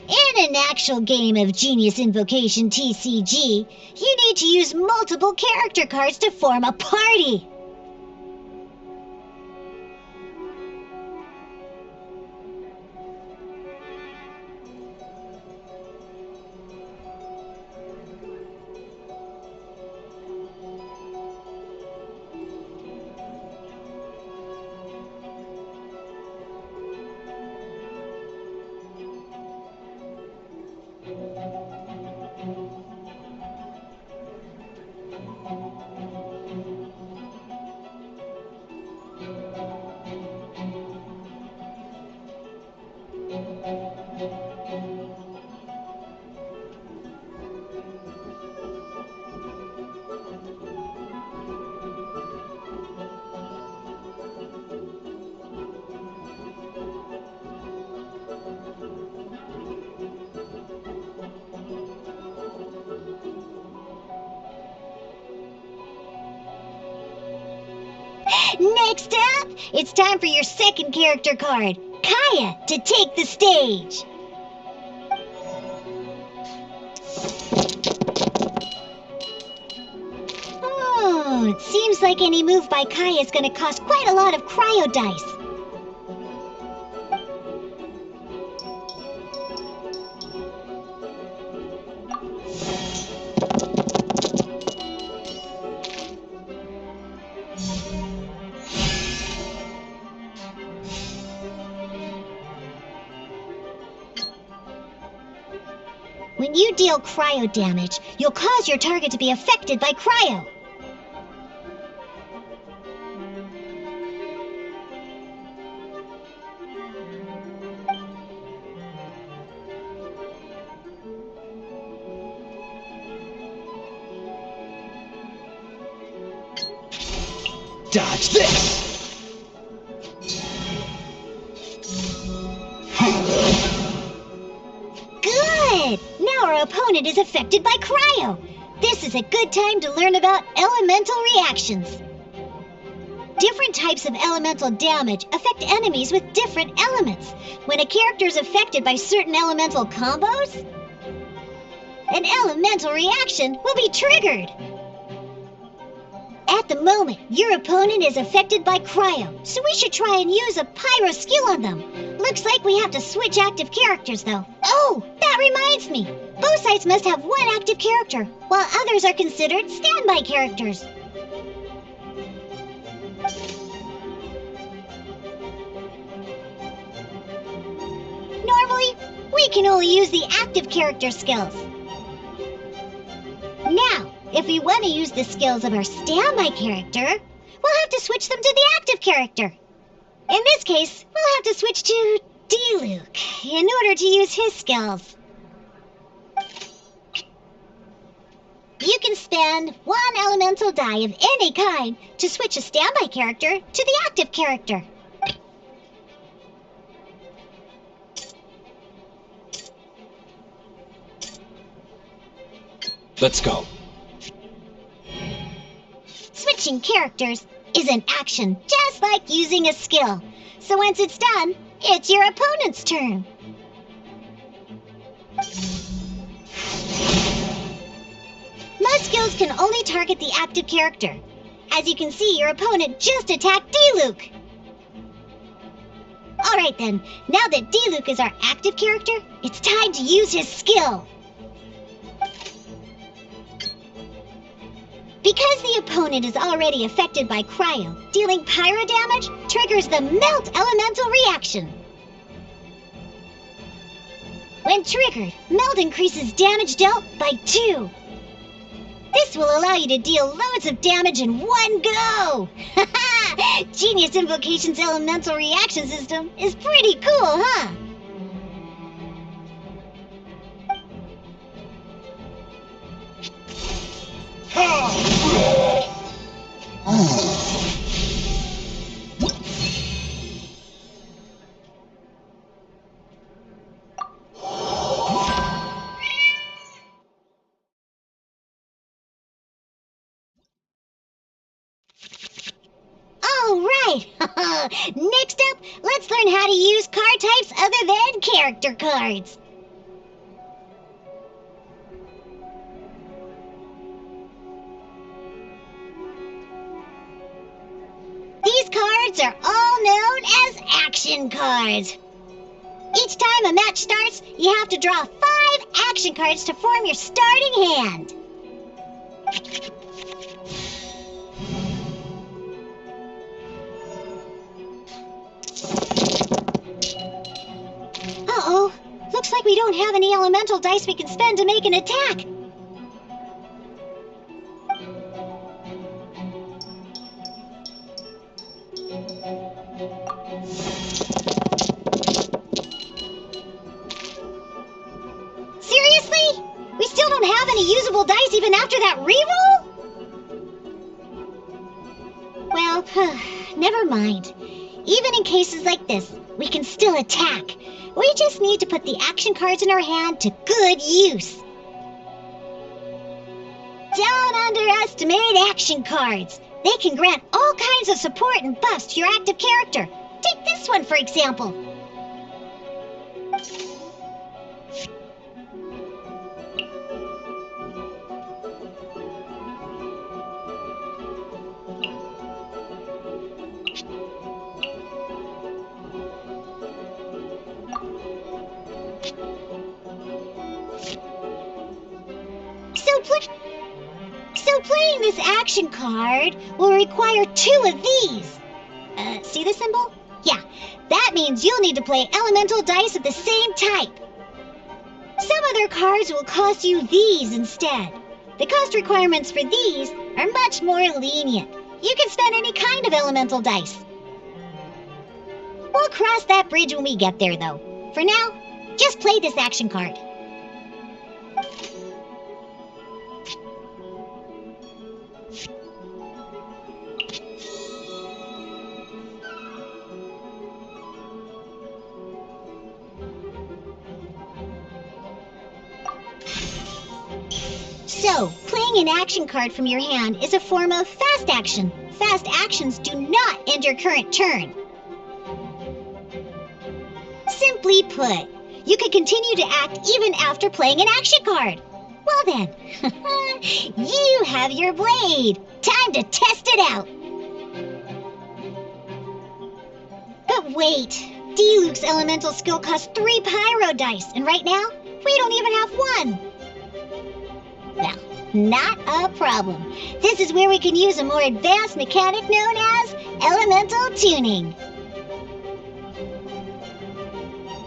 In an actual game of Genius Invocation TCG, you need to use multiple character cards to form a party. Next up, it's time for your second character card, Kaya, to take the stage. Oh, it seems like any move by Kaya is going to cost quite a lot of cryo dice. When you deal cryo damage, you'll cause your target to be affected by cryo. Dodge this! Good! Now our opponent is affected by cryo. This is a good time to learn about elemental reactions. Different types of elemental damage affect enemies with different elements. When a character is affected by certain elemental combos, an elemental reaction will be triggered. At the moment, your opponent is affected by cryo, so we should try and use a pyro skill on them. Looks like we have to switch active characters, though. Oh, that reminds me. Both sides must have one active character, while others are considered standby characters. Normally, we can only use the active character skills. Now, if we want to use the skills of our standby character, we'll have to switch them to the active character. In this case, we'll have to switch to D-Luke in order to use his skills. You can spend one elemental die of any kind to switch a standby character to the active character. Let's go. Switching characters is an action, just like using a skill. So once it's done, It's your opponent's turn. Most skills can only target the active character. As you can see, your opponent just attacked Diluc. Alright then, now that Diluc is our active character, it's time to use his skill. Because the opponent is already affected by cryo, dealing pyro damage triggers the Melt Elemental reaction. When triggered, Melt increases damage dealt by 2. This will allow you to deal loads of damage in one go! Haha! Genius Invocation's elemental reaction system is pretty cool, huh? Alright! Next up, let's learn how to use card types other than character cards. These cards are all known as action cards. Each time a match starts, you have to draw 5 action cards to form your starting hand. Uh-oh. Looks like we don't have any elemental dice we can spend to make an attack. Seriously? We still don't have any usable dice even after that reroll? Well, never mind. Even in cases like this, we can still attack. We just need to put the action cards in our hand to good use. Don't underestimate action cards. They can grant all kinds of support and buffs to your active character. Take this one, for example. So playing this action card will require 2 of these. See the symbol? Yeah, that means you'll need to play elemental dice of the same type. Some other cards will cost you these instead. The cost requirements for these are much more lenient. You can spend any kind of elemental dice. We'll cross that bridge when we get there, though. For now, just play this action card. So, playing an action card from your hand is a form of fast action. Fast actions do not end your current turn. Simply put, you can continue to act even after playing an action card. Well then, you have your blade. Time to test it out. But wait, Diluc's elemental skill costs 3 pyro dice, and right now, we don't even have 1. Well, not a problem. This is where we can use a more advanced mechanic known as elemental tuning.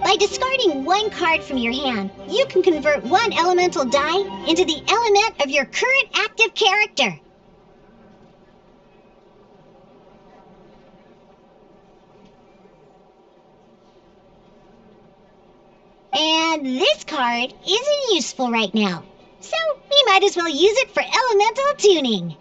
By discarding 1 card from your hand, you can convert 1 elemental die into the element of your current active character. And this card isn't useful right now, so we might as well use it for elemental tuning.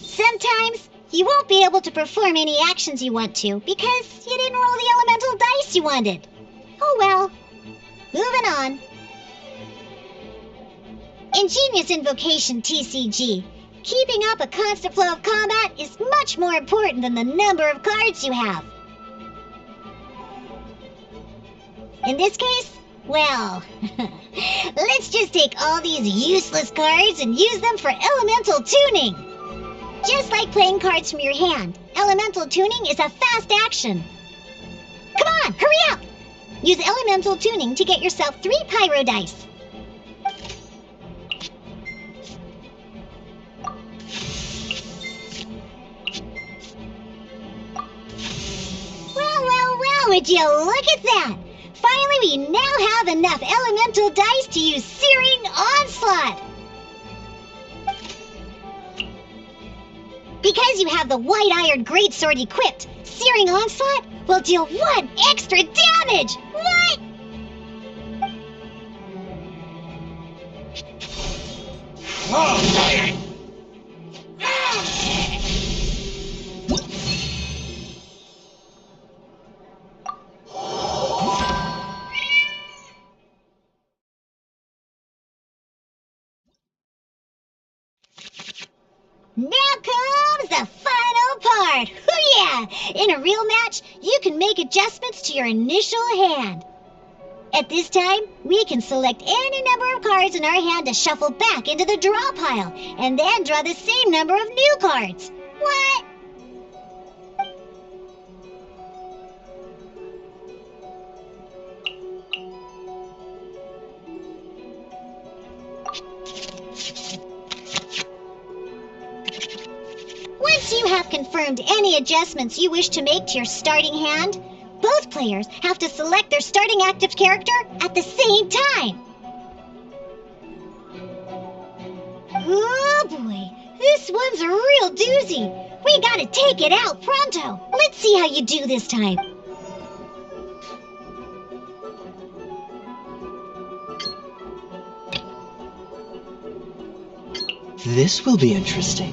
Sometimes you won't be able to perform any actions you want to because you didn't roll the elemental dice you wanted. Oh well. Moving on. Ingenious Invocation TCG. Keeping up a constant flow of combat is much more important than the number of cards you have. In this case, well, let's just take all these useless cards and use them for elemental tuning. Just like playing cards from your hand, elemental tuning is a fast action. Come on, hurry up! Use elemental tuning to get yourself 3 pyro dice. Well, would you look at that? Finally, we now have enough elemental dice to use Searing Onslaught. Because you have the White Iron Greatsword equipped, Searing Onslaught will deal 1 extra damage! What? Now comes the final part! Oh yeah! In a real match, you can make adjustments to your initial hand. At this time, we can select any number of cards in our hand to shuffle back into the draw pile, and then draw the same number of new cards. What? Once you have confirmed any adjustments you wish to make to your starting hand, both players have to select their starting active character at the same time. Oh boy, this one's a real doozy. We gotta take it out pronto. Let's see how you do this time. This will be interesting.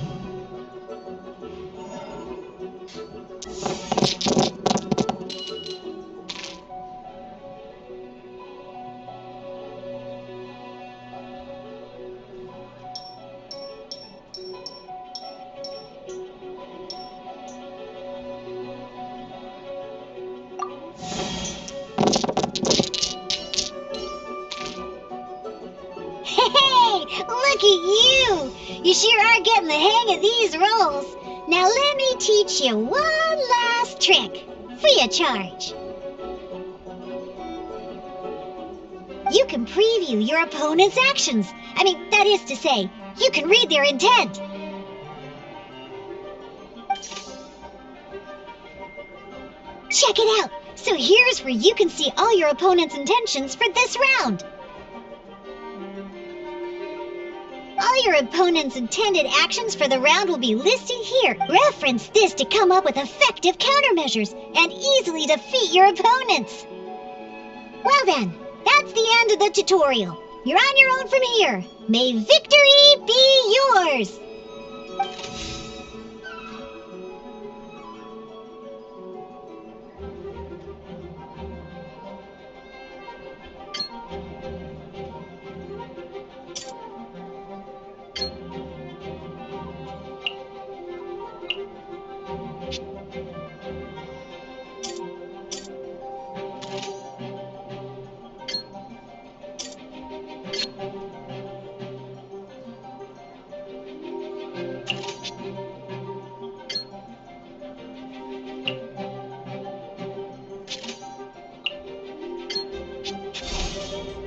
Hey, look at you! You sure are getting the hang of these rolls. Now let me teach you one last trick, free of charge. You can preview your opponent's actions. That is to say, you can read their intent. Check it out! So here's where you can see all your opponent's intentions for this round. All your opponent's intended actions for the round will be listed here. Reference this to come up with effective countermeasures and easily defeat your opponents. Well then, that's the end of the tutorial. You're on your own from here. May victory be yours!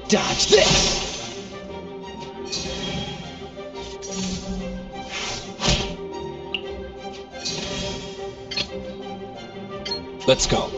Dodge this! Let's go.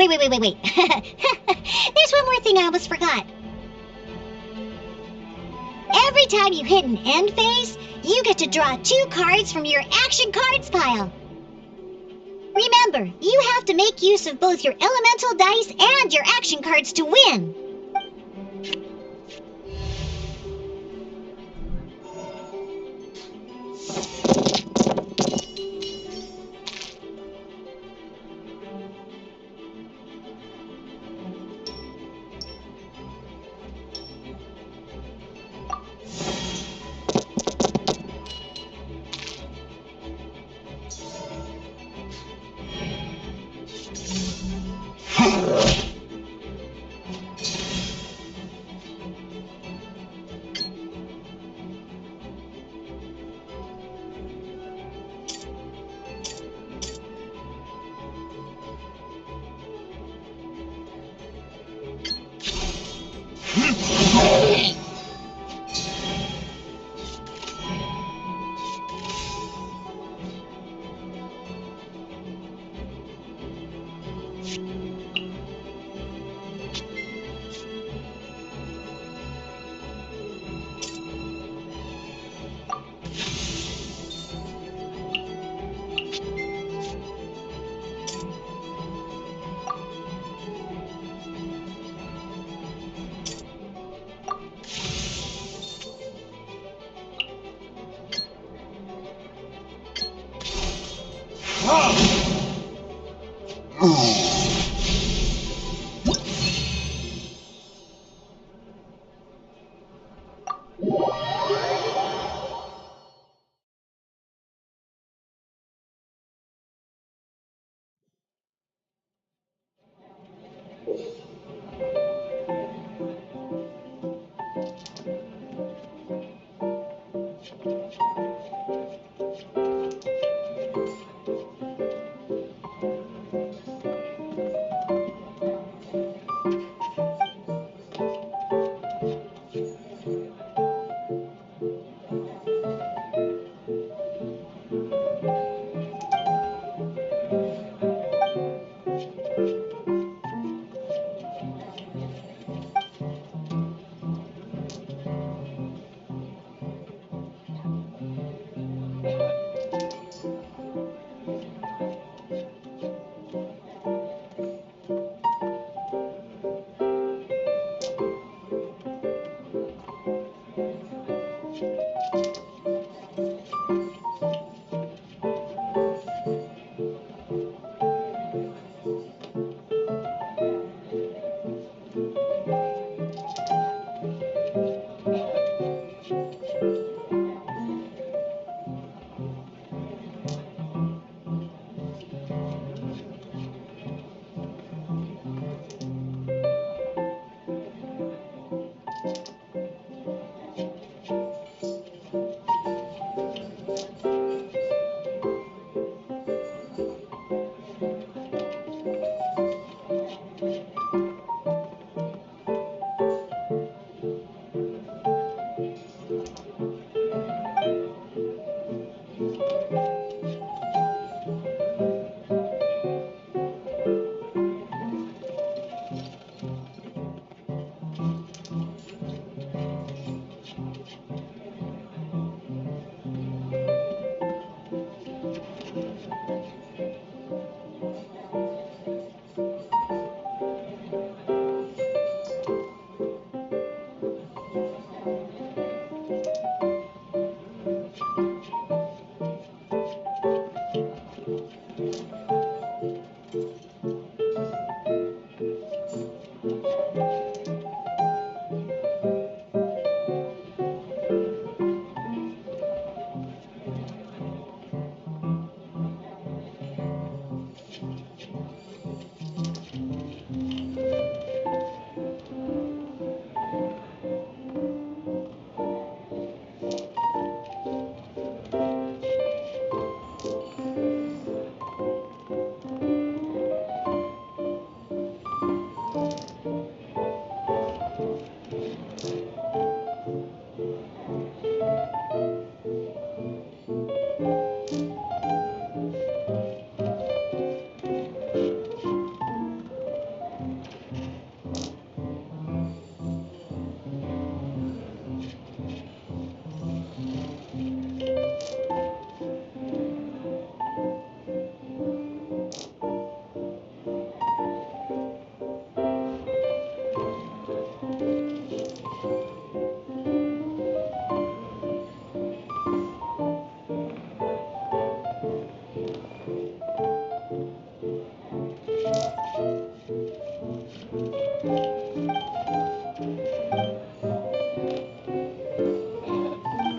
wait. There's one more thing I almost forgot. Every time you hit an end phase, you get to draw 2 cards from your action cards pile. Remember, you have to make use of both your elemental dice and your action cards to win.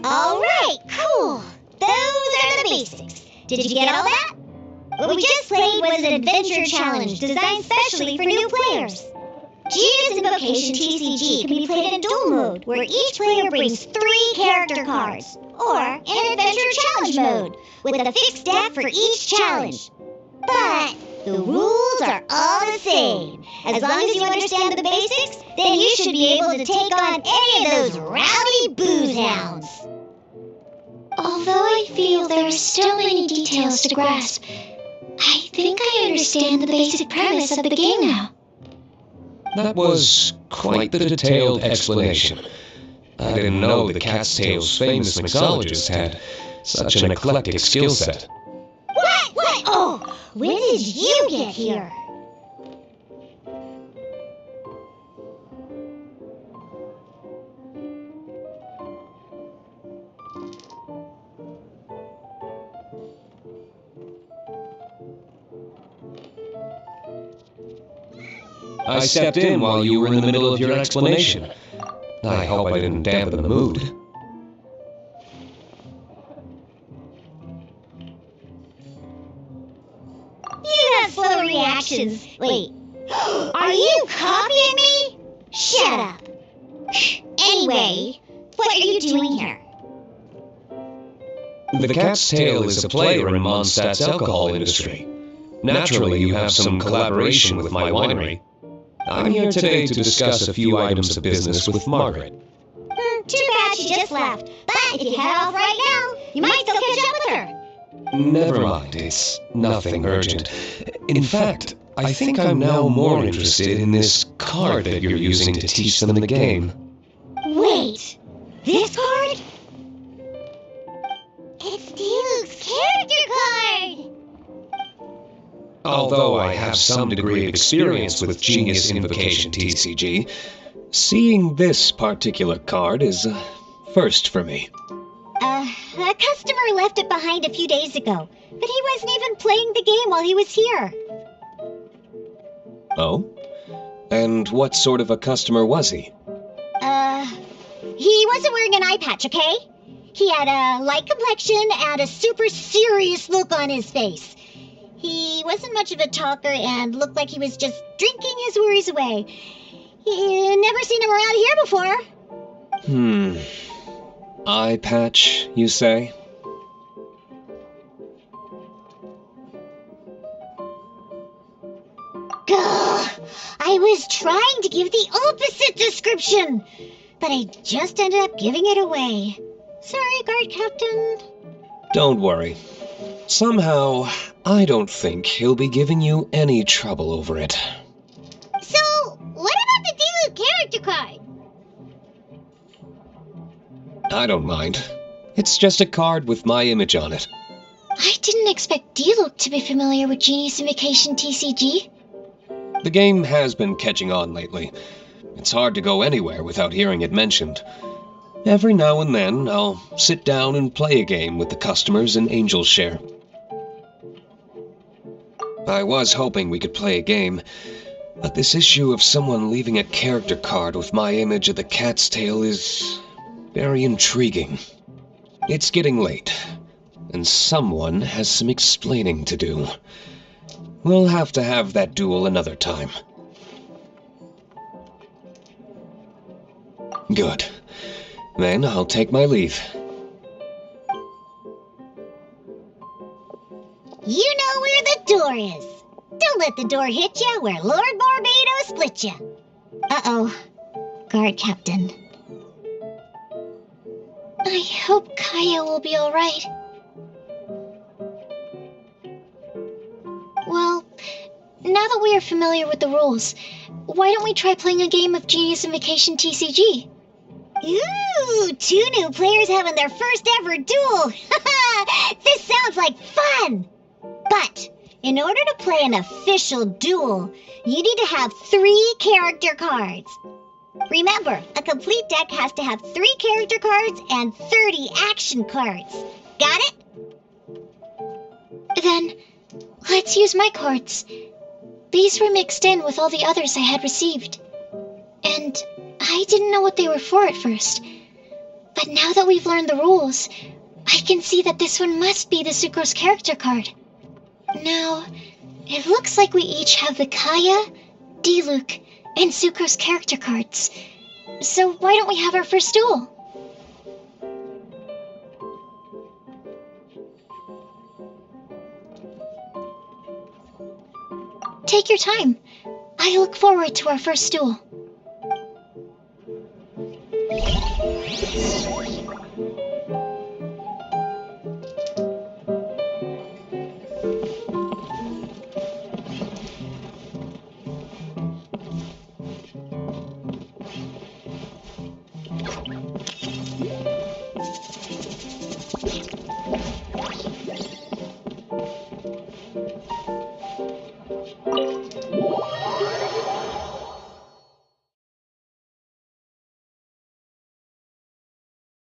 Alright, cool. Those are the basics. Did you get all that? What we just played was an adventure challenge designed specially for new players. Genius Invocation TCG can be played in duel mode, where each player brings 3 character cards, or in adventure challenge mode, with a fixed deck for each challenge. But the rules are all the same. As long as you understand the basics, then you should be able to take on any of those rowdy booze hounds. Although I feel there are still many details to grasp, I think I understand the basic premise of the game now. That was quite the detailed explanation. I didn't know the Cat's Tail's famous mixologist had such an eclectic skill set. What? Oh, when did you get here? I stepped in while you were in the middle of your explanation. I hope I didn't dampen the mood. You have slow reactions. Wait, are you copying me? Shut up. Anyway, what are you doing here? The Cat's Tail is a player in Mondstadt's alcohol industry. Naturally, you have some collaboration with my winery. I'm here today to discuss a few items of business with Margaret. Too bad she just left. But if you head off right now, you might still catch up with her. Never mind, it's nothing urgent. In fact, I think I'm now more interested in this card that you're using to teach them the game. Wait, this card? It's D-Luke's character card! Although I have some degree of experience with Genius Invocation TCG, seeing this particular card is a first for me. A customer left it behind a few days ago, but he wasn't even playing the game while he was here. Oh? And what sort of a customer was he? He wasn't wearing an eye patch, okay? He had a light complexion and a super serious look on his face. He wasn't much of a talker and looked like he was just drinking his worries away. Never seen him around here before. Eye patch, you say? Gah! I was trying to give the opposite description, but I just ended up giving it away. Sorry, guard captain. Don't worry. Somehow, I don't think he'll be giving you any trouble over it. So, what about the D-Luke character card? I don't mind. It's just a card with my image on it. I didn't expect D-Luke to be familiar with Genius Invocation TCG. The game has been catching on lately. It's hard to go anywhere without hearing it mentioned. Every now and then, I'll sit down and play a game with the customers in Angel's Share. I was hoping we could play a game, but this issue of someone leaving a character card with my image of the Cat's Tail is very intriguing. It's getting late, and someone has some explaining to do. We'll have to have that duel another time. Good. Then I'll take my leave. You know where the door is. Don't let the door hit you where Lord Barbados split you. Uh-oh. Guard captain. I hope Kaya will be alright. Well, now that we are familiar with the rules, why don't we try playing a game of Genius Invocation TCG? Ooh, 2 new players having their first ever duel. This sounds like fun. But in order to play an official duel, you need to have 3 character cards. Remember, a complete deck has to have 3 character cards and 30 action cards. Got it? Then, let's use my cards. These were mixed in with all the others I had received. And I didn't know what they were for at first. But now that we've learned the rules, I can see that this one must be the Sucrose character card. Now, it looks like we each have the Kaya, Diluc, and Sucrose character cards. So why don't we have our first duel? Take your time. I look forward to our first duel.